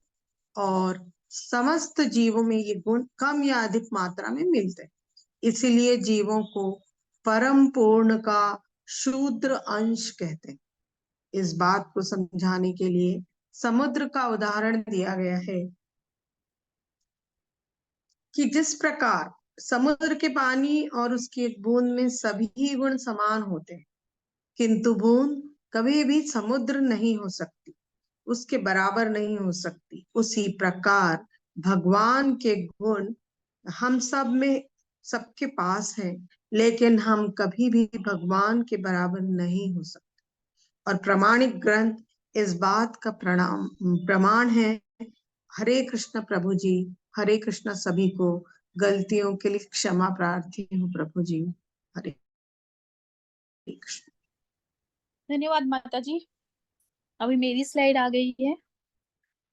और समस्त जीवों में ये गुण कम या अधिक मात्रा में मिलते हैं। इसलिए जीवों को परम पूर्ण का शूद्र अंश कहते हैं। इस बात को समझाने के लिए समुद्र का उदाहरण दिया गया है कि जिस प्रकार समुद्र के पानी और उसकी एक बूंद में सभी गुण समान होते हैं, किंतु बूंद कभी भी समुद्र नहीं हो सकती, उसके बराबर नहीं हो सकती। उसी प्रकार भगवान के गुण हम सब में, सबके पास है, लेकिन हम कभी भी भगवान के बराबर नहीं हो सकते। और प्रामाणिक ग्रंथ इस बात का प्रमाण है। हरे कृष्ण प्रभु जी, हरे कृष्ण। सभी को गलतियों के लिए क्षमा प्रार्थी हूँ प्रभु जी। हरे कृष्ण। धन्यवाद माता जी। अभी मेरी स्लाइड आ गई है।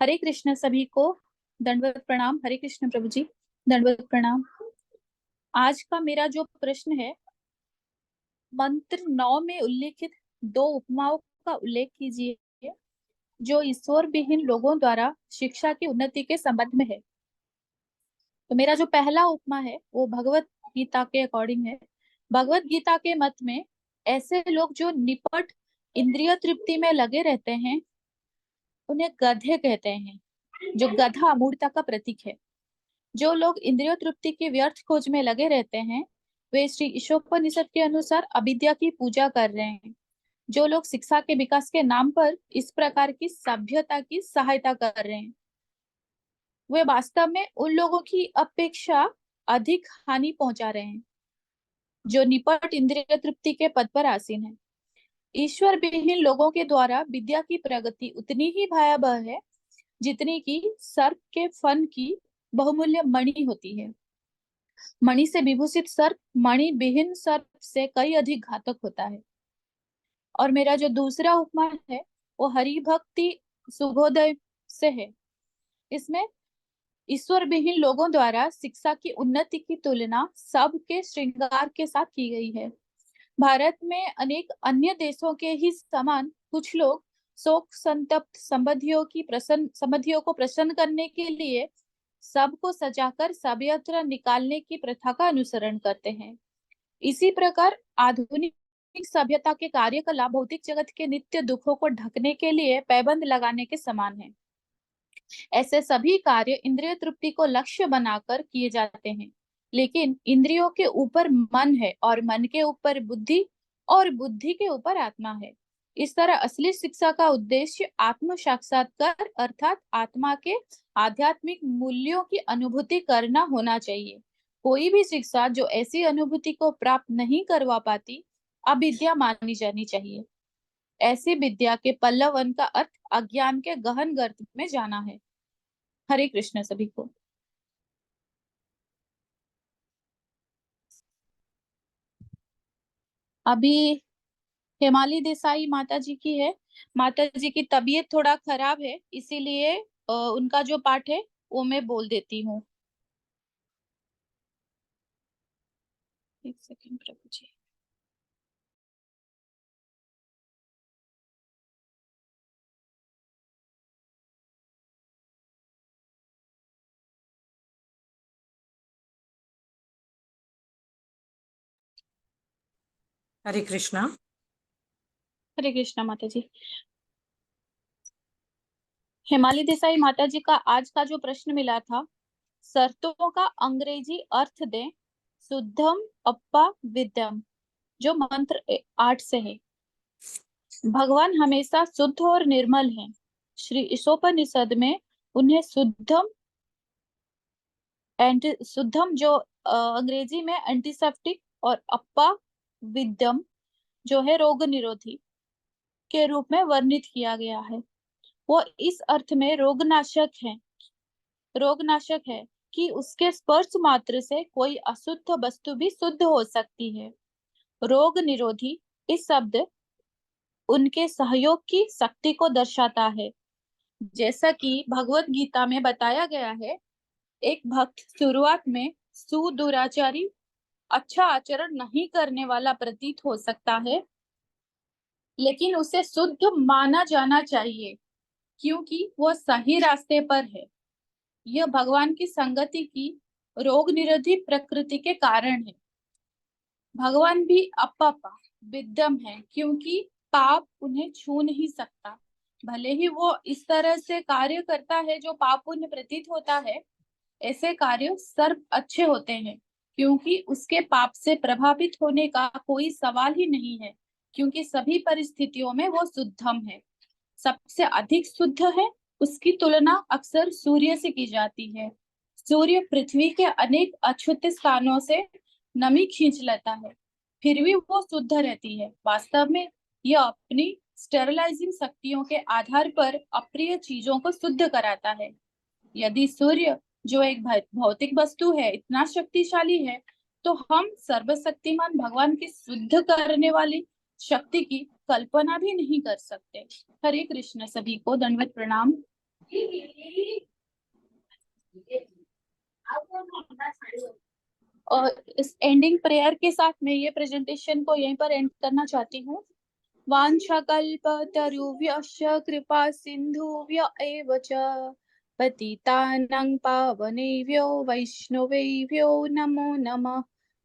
हरे कृष्ण सभी को, दंडवत प्रणाम। हरे कृष्ण प्रभु जी, दंडवत प्रणाम। आज का मेरा जो प्रश्न है, मंत्र 9 में उल्लेखित 2 उपमाओं का उल्लेख कीजिए जो ईश्वर विहीन लोगों द्वारा शिक्षा की उन्नति के संबंध में है। तो मेरा जो पहला उपमा है वो भगवत गीता के अकॉर्डिंग है। भगवत गीता के मत में ऐसे लोग जो निपट इंद्रिय तृप्ति में लगे रहते हैं उन्हें गधे कहते हैं, जो गधा अमूर्तता का प्रतीक है। जो लोग इंद्रिय तृप्ति की व्यर्थ खोज में लगे रहते हैं वे श्री ईशोपनिषद के अनुसार अविद्या की पूजा कर रहे हैं। जो लोग शिक्षा के विकास के नाम पर इस प्रकार की सभ्यता की सहायता कर रहे हैं वे वास्तव में उन लोगों की अपेक्षा अधिक हानि पहुंचा रहे हैं जो निपट इंद्रिय तृप्ति के पद पर आसीन है। ईश्वर विहीन लोगों के द्वारा विद्या की प्रगति उतनी ही भयावह है जितनी की सर्प के फन की बहुमूल्य मणि होती है। मणि से विभूषित सर्प मणि विहीन सर्प से कई अधिक घातक होता है। और मेरा जो दूसरा उपमा है वो हरि भक्ति सुभोदय से है। इसमें ईश्वर विहीन लोगों द्वारा शिक्षा की उन्नति की तुलना सबके श्रृंगार के साथ की गई है। भारत में अनेक अन्य देशों के ही समान कुछ लोग शोक संतप्त संबंधियों को प्रसन्न करने के लिए सबको सजाकर सभ्यत्र निकालने की प्रथा का अनुसरण करते हैं। इसी प्रकार आधुनिक सभ्यता के कार्यकलाप भौतिक जगत के नित्य दुखों को ढकने के लिए पैबंद लगाने के समान है। ऐसे सभी कार्य इंद्रिय तृप्ति को लक्ष्य बनाकर किए जाते हैं, लेकिन इंद्रियों के ऊपर मन है और मन के ऊपर बुद्धि और बुद्धि के ऊपर आत्मा है। इस तरह असली शिक्षा का उद्देश्य आत्म साक्षात्कार अर्थात आत्मा के आध्यात्मिक मूल्यों की अनुभूति करना होना चाहिए। कोई भी शिक्षा जो ऐसी अनुभूति को प्राप्त नहीं करवा पाती अविद्या मानी जानी चाहिए। ऐसी विद्या के पल्लवन का अर्थ अज्ञान के गहन गर्त में जाना है। हरे कृष्ण सभी को। अभी हेमाली देसाई माता जी की है। माता जी की तबीयत थोड़ा खराब है, इसीलिए उनका जो पाठ है वो मैं बोल देती हूँ। एक सेकंड प्रभु जी। हरे कृष्णा। हरे कृष्णा माता जी। हेमाली देसाई माता जी का आज का जो प्रश्न मिला था, शर्तों का अंग्रेजी अर्थ दें, शुद्धम अप्पा विद्यम, जो मंत्र 8 से है। भगवान हमेशा शुद्ध और निर्मल हैं। श्री ईशोपनिषद में उन्हें शुद्धम जो अंग्रेजी में एंटीसेप्टिक और अप्पा विद्यम जो है रोग निरोधी के रूप में वर्णित किया गया है। वो इस अर्थ में रोगनाशक है कि उसके स्पर्श मात्र से कोई अशुद्ध वस्तु भी शुद्ध हो सकती है। रोग निरोधी इस शब्द उनके सहयोग की शक्ति को दर्शाता है। जैसा कि भगवत गीता में बताया गया है, एक भक्त शुरुआत में सुदुराचारी अच्छा आचरण नहीं करने वाला प्रतीत हो सकता है, लेकिन उसे शुद्ध माना जाना चाहिए क्योंकि वह सही रास्ते पर है। यह भगवान की संगति की रोग निरोधी प्रकृति के कारण है। भगवान भी अपापा विद्यम है क्योंकि पाप उन्हें छू नहीं सकता। भले ही वो इस तरह से कार्य करता है जो पाप उन्हें प्रतीत होता है, ऐसे कार्य सर्व अच्छे होते हैं क्योंकि उसके पाप से प्रभावित होने का कोई सवाल ही नहीं है। क्योंकि सभी परिस्थितियों में वो शुद्धम है, सबसे अधिक शुद्ध है। उसकी तुलना अक्सर सूर्य से की जाती है। सूर्य पृथ्वी के अनेक अछूत स्थानों से नमी खींच लेता है, फिर भी वो शुद्ध रहती है। वास्तव में यह अपनी स्टेरिलाइजिंग शक्तियों के आधार पर अप्रिय चीजों को शुद्ध कराता है। यदि सूर्य, जो एक भौतिक वस्तु है, इतना शक्तिशाली है, तो हम सर्वशक्तिमान भगवान की शुद्ध करने वाली शक्ति की कल्पना भी नहीं कर सकते। हरे कृष्ण, सभी को दंडवत प्रणाम। और इस एंडिंग प्रेयर के साथ मैं ये प्रेजेंटेशन को यहीं पर एंड करना चाहती हूँ। वाञ्छाकल्पतरुभ्यश्च कृपा सिन्धुभ्य एव च पतितानां पावनेभ्यो वैष्णवेभ्यो नमो नमः।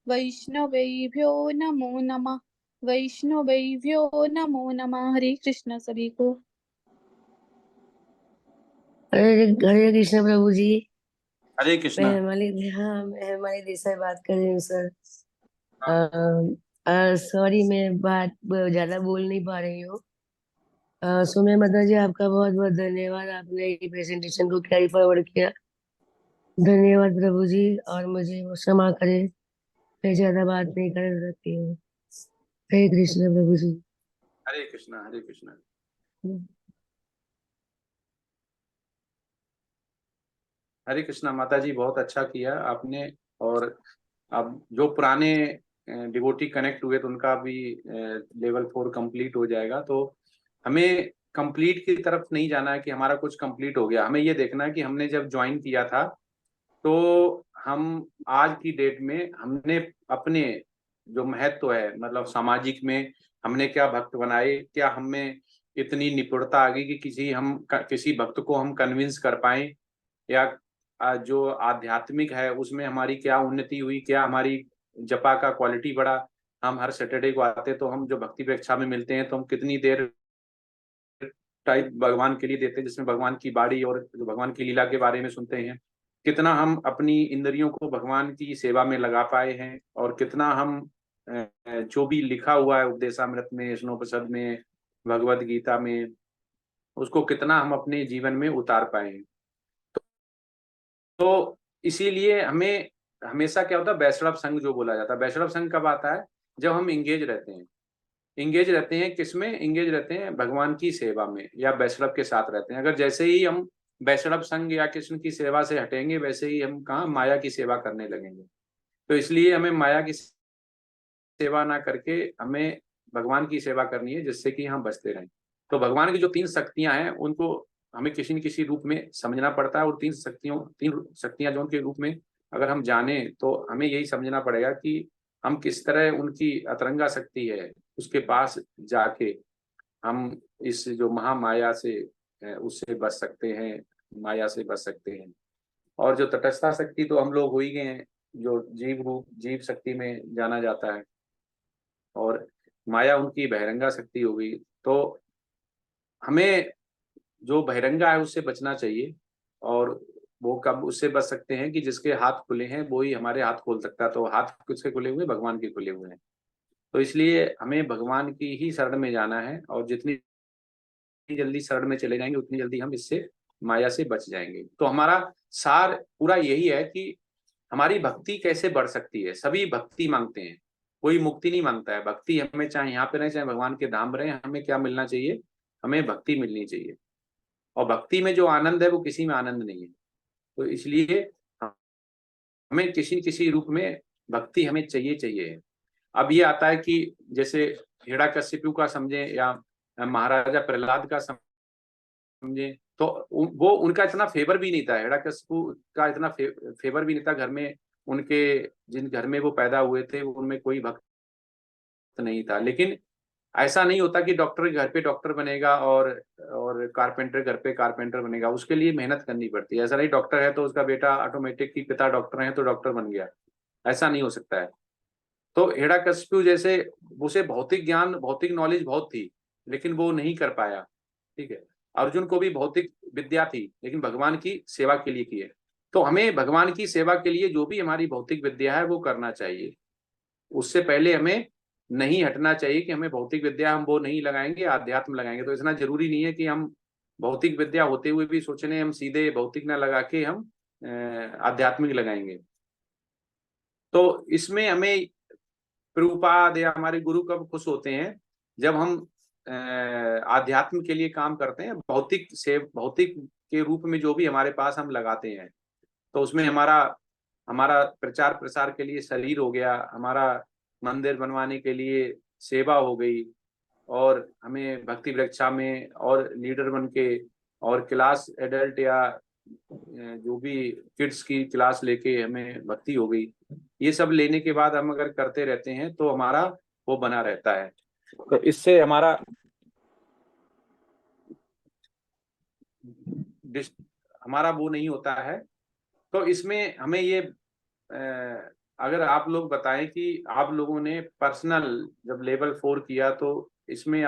वैष्णवेभ्यो नमो नमः। वैष्णवेभ्यो नमो नमः। हरे कृष्ण सभी को। हरे कृष्ण प्रभु जी। हरे कृष्ण। मैं हमारी देसाई बात कर रही हूँ सर। सॉरी, मैं बात ज्यादा बोल नहीं पा रही हूँ। सुमे माता जी, आपका बहुत बहुत धन्यवाद, आपने ये प्रेजेंटेशन को कैरी फॉरवर्ड किया। धन्यवाद प्रभु जी, और मुझे वो क्षमा करे, मैं ज्यादा बात नहीं कर सकती हूँ। हरे कृष्ण प्रभु जी। हरे कृष्ण। हरे कृष्ण। हरे कृष्णा माता जी, बहुत अच्छा किया आपने। और अब जो पुराने डिवोटी कनेक्ट हुए तो उनका भी लेवल 4 कंप्लीट हो जाएगा। तो हमें कंप्लीट की तरफ नहीं जाना है कि हमारा कुछ कंप्लीट हो गया। हमें ये देखना है कि हमने जब ज्वाइन किया था तो हम आज की डेट में हमने अपने जो महत्व है, मतलब सामाजिक में हमने क्या भक्त बनाए, क्या हमें इतनी निपुणता आ गई कि किसी भक्त को हम कन्विंस कर पाए, या जो आध्यात्मिक है उसमें हमारी क्या उन्नति हुई, क्या हमारी जपा का क्वालिटी बढ़ा। हम हर सैटरडे को आते तो हम जो भक्ति परीक्षा में मिलते हैं तो हम कितनी देर टाइप भगवान के लिए देते हैं, जिसमें भगवान की बाड़ी और जो भगवान की लीला के बारे में सुनते हैं। कितना हम अपनी इंद्रियों को भगवान की सेवा में लगा पाए हैं, और कितना हम जो भी लिखा हुआ है उपदेशामृत में, स्नोपनिषद में, भगवद गीता में, उसको कितना हम अपने जीवन में उतार पाए हैं। तो इसीलिए हमें हमेशा क्या होता है, वैष्णव संघ जो बोला जाता है, वैष्णव संघ कब आता है? जब हम इंगेज रहते हैं। इंगेज रहते हैं किसमें? इंगेज रहते हैं भगवान की सेवा में, या वैष्णव के साथ रहते हैं। अगर जैसे ही हम वैष्णव संघ या कृष्ण की सेवा से हटेंगे, वैसे ही हम कहाँ माया की सेवा करने लगेंगे। तो इसलिए हमें माया की सेवा ना करके हमें भगवान की सेवा करनी है, जिससे कि हम बचते रहें। तो भगवान की जो 3 शक्तियां हैं उनको हमें किसी न किसी रूप में समझना पड़ता है, और 3 शक्तियां जो उनके रूप में अगर हम जाने तो हमें यही समझना पड़ेगा कि हम किस तरह उनकी अतरंगा शक्ति है उसके पास जाके हम इस जो महामाया से उससे बच सकते हैं, माया से बच सकते हैं। और जो तटस्थता शक्ति तो हम लोग हो ही गए हैं, जो जीव शक्ति में जाना जाता है, और माया उनकी बहिरंगा शक्ति हो गई। तो हमें जो बहिरंगा है उससे बचना चाहिए, और वो कब उससे बच सकते हैं कि जिसके हाथ खुले हैं वो ही हमारे हाथ खोल सकता है। तो हाथ किसके खुले हुए? भगवान के खुले हुए हैं। तो इसलिए हमें भगवान की ही शरण में जाना है, और जितनी जल्दी शरण में चले जाएंगे उतनी जल्दी हम इससे माया से बच जाएंगे। तो हमारा सार पूरा यही है कि हमारी भक्ति कैसे बढ़ सकती है। सभी भक्ति मांगते हैं, कोई मुक्ति नहीं मांगता है। भक्ति हमें चाहे यहाँ पे रहे चाहे भगवान के धाम रहे, हमें क्या मिलना चाहिए? हमें भक्ति मिलनी चाहिए। और भक्ति में जो आनंद है वो किसी में आनंद नहीं है। तो इसलिए हमें किसी रूप में भक्ति हमें चाहिए। अब ये आता है कि जैसे हिरण्यकशिपु का समझे या महाराजा प्रहलाद का समझे, तो वो उनका इतना फेवर भी नहीं था। हिरण्यकशिपु का इतना फेवर भी नहीं था घर में। उनके जिन घर में वो पैदा हुए थे उनमें कोई भक्त नहीं था। लेकिन ऐसा नहीं होता कि डॉक्टर घर पे डॉक्टर बनेगा और कारपेंटर घर पे कारपेंटर बनेगा। उसके लिए मेहनत करनी पड़ती है। ऐसा नहीं डॉक्टर है तो उसका बेटा ऑटोमेटिक की पिता डॉक्टर है तो डॉक्टर बन गया, ऐसा नहीं हो सकता है। तो हिरण्यकशिपु जैसे उसे भौतिक ज्ञान, भौतिक नॉलेज बहुत थी, लेकिन वो नहीं कर पाया। ठीक है, अर्जुन को भी भौतिक विद्या थी, लेकिन भगवान की सेवा के लिए की है। तो हमें भगवान की सेवा के लिए जो भी हमारी भौतिक विद्या है वो करना चाहिए। उससे पहले हमें नहीं हटना चाहिए कि हमें भौतिक विद्या हम वो नहीं लगाएंगे, आध्यात्म लगाएंगे। तो इतना जरूरी नहीं है कि हम भौतिक विद्या होते हुए भी सोचने हम सीधे भौतिक ना लगा के हम आध्यात्मिक लगाएंगे। तो इसमें हमें प्रभुपाद या हमारे गुरु कब खुश होते हैं, जब हम आध्यात्म के लिए काम करते हैं। भौतिक के रूप में जो भी हमारे पास हम लगाते हैं, तो उसमें हमारा प्रचार प्रसार के लिए शरीर हो गया, हमारा मंदिर बनवाने के लिए सेवा हो गई, और हमें भक्ति वृक्षा में और लीडर बन के और क्लास एडल्ट या जो भी किड्स की क्लास लेके हमें भक्ति हो गई। ये सब लेने के बाद हम अगर करते रहते हैं तो हमारा वो बना रहता है। तो इससे हमारा वो नहीं होता है। तो इसमें हमें ये अगर आप लोग बताएं कि आप लोगों ने पर्सनल जब लेवल 4 किया तो इसमें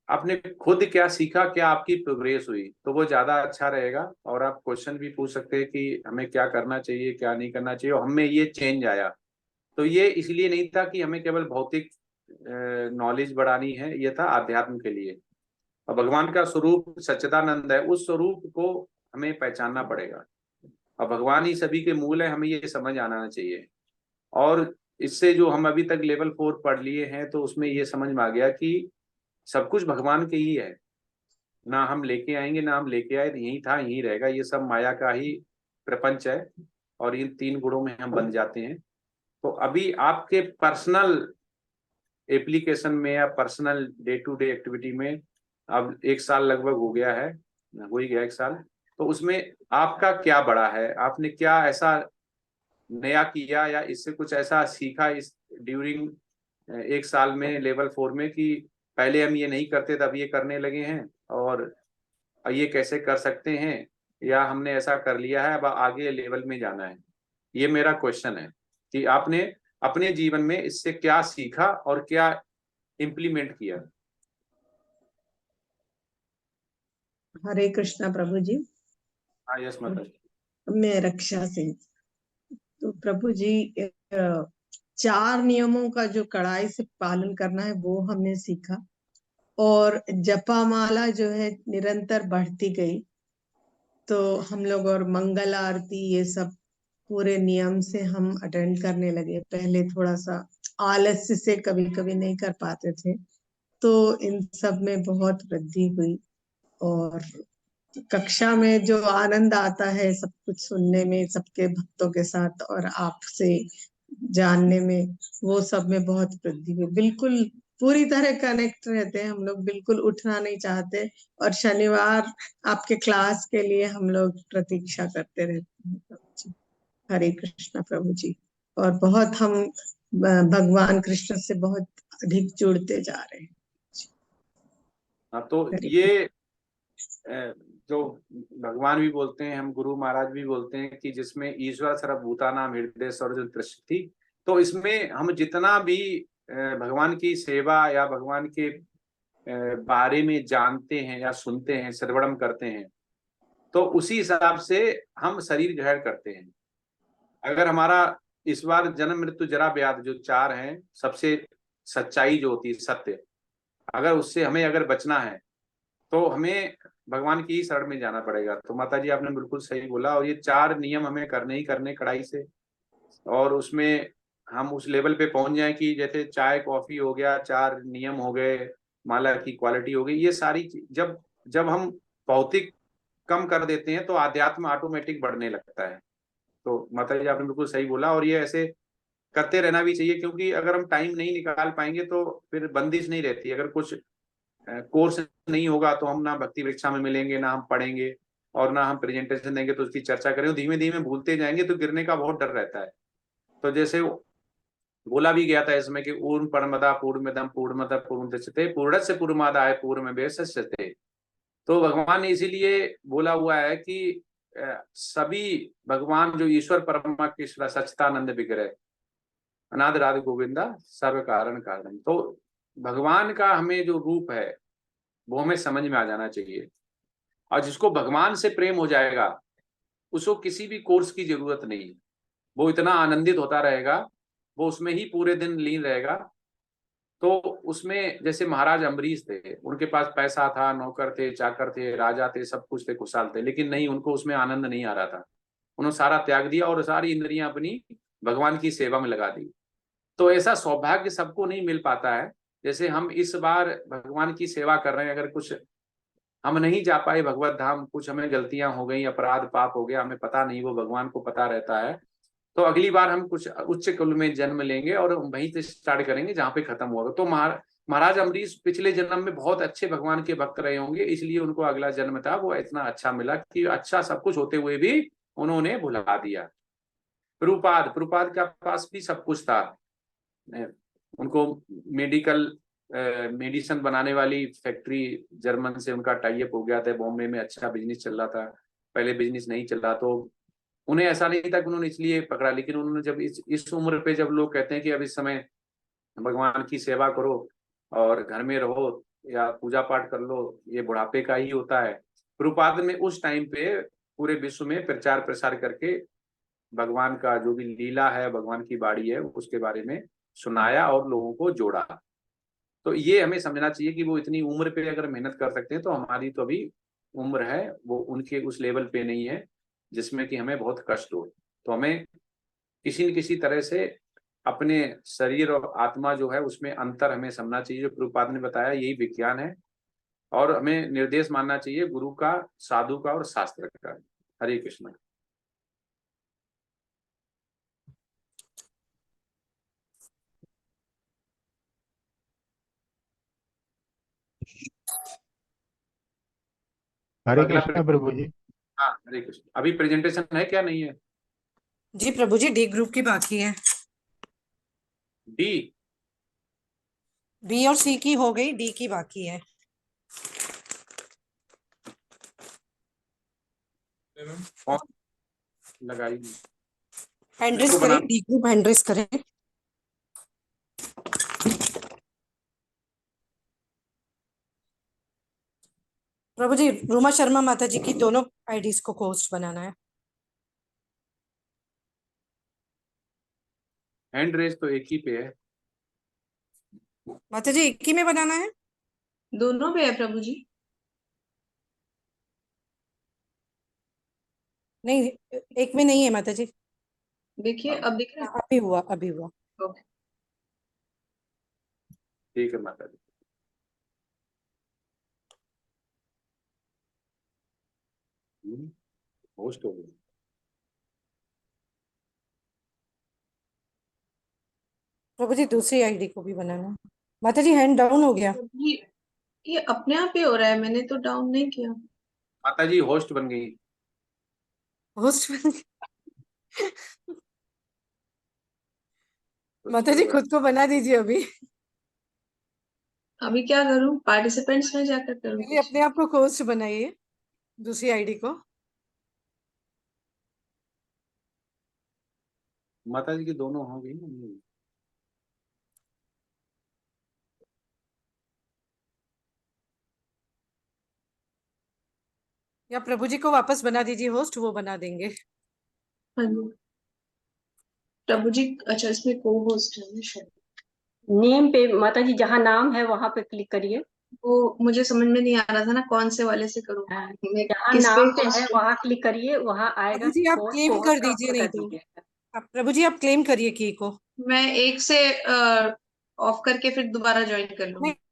आपने खुद क्या सीखा, क्या आपकी प्रोग्रेस हुई, तो वो ज्यादा अच्छा रहेगा। और आप क्वेश्चन भी पूछ सकते हैं कि हमें क्या करना चाहिए, क्या नहीं करना चाहिए, और हमें ये चेंज आया। तो ये इसलिए नहीं था कि हमें केवल भौतिक नॉलेज बढ़ानी है, ये था आध्यात्म के लिए। और भगवान का स्वरूप सच्चिदानंद है, उस स्वरूप को हमें पहचानना पड़ेगा। और भगवान ही सभी के मूल है, हमें ये समझ आना चाहिए। और इससे जो हम अभी तक लेवल 4 पढ़ लिए हैं, तो उसमें ये समझ में आ गया कि सब कुछ भगवान के ही है, ना हम लेके आएंगे ना हम लेके आए, यही था यही रहेगा। ये सब माया का ही प्रपंच है, और इन 3 गुणों में हम बन जाते हैं। तो अभी आपके पर्सनल एप्लीकेशन में या personal day to day activity में अब 1 साल लगभग हो गया है, हो ही गया 1 साल। तो उसमें आपका क्या बड़ा है, आपने क्या ऐसा नया किया या इससे कुछ ऐसा सीखा इस ड्यूरिंग 1 साल में लेवल 4 में, कि पहले हम ये नहीं करते तब ये करने लगे हैं, और ये कैसे कर सकते हैं, या हमने ऐसा कर लिया है अब आगे लेवल में जाना है। ये मेरा क्वेश्चन है कि आपने अपने जीवन में इससे क्या सीखा और क्या इम्प्लीमेंट किया। हरे कृष्णा प्रभु जी। हाँ, यस माता जी। मैं रक्षा सिंह। तो प्रभु जी 4 नियमों का जो कड़ाई से पालन करना है वो हमने सीखा, और जपामाला जो है निरंतर बढ़ती गई। तो हम लोग और मंगल आरती ये सब पूरे नियम से हम अटेंड करने लगे। पहले थोड़ा सा आलस्य से कभी कभी नहीं कर पाते थे, तो इन सब में बहुत वृद्धि हुई। और कक्षा में जो आनंद आता है सब कुछ सुनने में, सबके भक्तों के साथ और आपसे जानने में, वो सब में बहुत वृद्धि हुई। बिल्कुल पूरी तरह कनेक्ट रहते हैं हम लोग, बिल्कुल उठना नहीं चाहते। और शनिवार आपके क्लास के लिए हम लोग प्रतीक्षा करते रहते हैं प्रभु जी। हरे कृष्णा प्रभु जी। और बहुत हम भगवान कृष्ण से बहुत अधिक जुड़ते जा रहे हैं। हाँ, तो ये जो भगवान भी बोलते हैं, हम गुरु महाराज भी बोलते हैं कि जिसमें ईश्वर सर्वभूतानां हृदय सर्वजन तिष्ठति। तो इसमें हम जितना भी भगवान की सेवा या भगवान के बारे में जानते हैं या सुनते हैं, श्रवणम करते हैं, तो उसी हिसाब से हम शरीर ग्रहण करते हैं। अगर हमारा इस बार जन्म मृत्यु जरा व्याध जो 4 हैं, सबसे सच्चाई जो होती है सत्य, अगर उससे हमें अगर बचना है तो हमें भगवान की ही शरण में जाना पड़ेगा। तो माता जी आपने बिल्कुल सही बोला, और ये 4 नियम हमें करने ही करने कड़ाई से। और उसमें हम उस लेवल पे पहुंच जाए कि जैसे चाय कॉफी हो गया, 4 नियम हो गए, माला की क्वालिटी हो गई, ये सारी जब हम भौतिक कम कर देते हैं तो आध्यात्म ऑटोमेटिक बढ़ने लगता है। तो माता जी आपने बिल्कुल सही बोला, और ये ऐसे करते रहना भी चाहिए, क्योंकि अगर हम टाइम नहीं निकाल पाएंगे तो फिर बंदिश नहीं रहती। अगर कुछ कोर्स नहीं होगा तो हम ना भक्ति वृक्षा में मिलेंगे, ना हम पढ़ेंगे, और ना हम प्रेजेंटेशन देंगे तो उसकी चर्चा करेंगे, धीमे धीमे भूलते जाएंगे, तो गिरने का बहुत डर रहता है। तो जैसे बोला भी गया था इसमें कि ऊर्म परमदा पूर्णमिदं पूर्णमदः पूर्णमुदच्यते पूर्णस्य पूर्णमादाय पूर्णमेवावशिष्यते। तो भगवान ने इसीलिए बोला हुआ है कि सभी भगवान जो ईश्वर परमा कृष्ण सच्चिदानंद विग्रह अनादि राधे गोविंदा सर्व कारण कारण। तो भगवान का हमें जो रूप है वो हमें समझ में आ जाना चाहिए। और जिसको भगवान से प्रेम हो जाएगा उसको किसी भी कोर्स की जरूरत नहीं, वो इतना आनंदित होता रहेगा वो उसमें ही पूरे दिन लीन रहेगा। तो उसमें जैसे महाराज अम्बरीश थे, उनके पास पैसा था, नौकर थे, चाकर थे, राजा थे, सब कुछ थे, खुशहाल थे, लेकिन नहीं, उनको उसमें आनंद नहीं आ रहा था। उन्होंने सारा त्याग दिया और सारी इंद्रियां अपनी भगवान की सेवा में लगा दी। तो ऐसा सौभाग्य सबको नहीं मिल पाता है। जैसे हम इस बार भगवान की सेवा कर रहे हैं, अगर कुछ हम नहीं जा पाए भगवत धाम, कुछ हमें गलतियां हो गई, अपराध पाप हो गया, हमें पता नहीं, वो भगवान को पता रहता है, तो अगली बार हम कुछ उच्च कुल में जन्म लेंगे और वहीं से स्टार्ट करेंगे जहाँ पे खत्म होगा। तो महाराज अम्बरीश पिछले जन्म में बहुत अच्छे भगवान के भक्त रहे होंगे, इसलिए उनको अगला जन्म था वो इतना अच्छा मिला कि अच्छा सब कुछ होते हुए भी उन्होंने भुला दिया। प्रभुपाद के पास भी सब कुछ था, उनको मेडिसिन बनाने वाली फैक्ट्री जर्मन से उनका टाई अप हो गया था, बॉम्बे में अच्छा बिजनेस चल रहा था, पहले बिजनेस नहीं चल रहा, तो उन्हें ऐसा नहीं था कि उन्होंने इसलिए पकड़ा, लेकिन उन्होंने जब इस उम्र पे जब लोग कहते हैं कि अब इस समय भगवान की सेवा करो और घर में रहो या पूजा पाठ कर लो, ये बुढ़ापे का ही होता है। प्रभुपाद ने उस टाइम पे पूरे विश्व में प्रचार प्रसार करके भगवान का जो भी लीला है, भगवान की बाड़ी है, उसके बारे में सुनाया और लोगों को जोड़ा। तो ये हमें समझना चाहिए कि वो इतनी उम्र पे अगर मेहनत कर सकते हैं, तो हमारी तो अभी उम्र है, वो उनके उस लेवल पे नहीं है जिसमें कि हमें बहुत कष्ट हो। तो हमें किसी न किसी तरह से अपने शरीर और आत्मा जो है उसमें अंतर हमें समझना चाहिए। जो प्रभुपाद ने बताया यही विज्ञान है, और हमें निर्देश मानना चाहिए गुरु का, साधु का और शास्त्र का। हरे कृष्ण। हरे कृष्णा प्रभु जी। हाँ हरे कृष्ण। अभी प्रेजेंटेशन है क्या, नहीं है? जी प्रभु जी, डी ग्रुप की बाकी है। डी बी और सी की हो गई, डी की बाकी है। लगाई हैंड्रेस करें, डी ग्रुप हैंड्रेस करें। प्रभु जी, रूमा शर्मा माता जी की दोनों आईडीज को होस्ट बनाना है। हैंड रेस तो एक ही पे है माता जी, एक ही में बनाना है? दोनों पे है प्रभु जी। नहीं, एक में नहीं है माता जी। देखिए अब दिख रहा है? अभी हुआ, अभी हुआ। ठीक है माता जी। होस्ट हो गया। प्रभु जी, दूसरी आईडी को भी बनाना है। माता जी, हैंड डाउन हो गया। ये अपने आप ही हो रहा है, मैंने तो डाउन नहीं किया। माता जी होस्ट बन गई। होस्ट बन गई। माता जी खुद को बना दीजिए अभी। अभी क्या करूं? पार्टिसिपेंट्स में जाकर करूं? पहले अपने आप को होस्ट बनाइए, दूसरी आईडी को। माता जी की दोनों हो गई ना। या प्रभु जी को वापस बना दीजिए होस्ट, वो बना देंगे। हाँ जी प्रभु जी। अच्छा, इसमें को होस्ट है शायद। नेम पे माता जी जहाँ नाम है वहां पे क्लिक करिए। वो मुझे समझ में नहीं आ रहा था ना, कौन से वाले से करूं? मैं जहाँ किस नाम पे पे है वहां क्लिक करिए, वहां आएगा प्रभु जी आप होस्ट, क्लेम होस्ट कर का दीजिए, ऑप्शन नहीं कर तो दीजिए। प्रभु जी आप क्लेम करिए की को। मैं एक से ऑफ करके फिर दोबारा ज्वाइन कर लूंगी।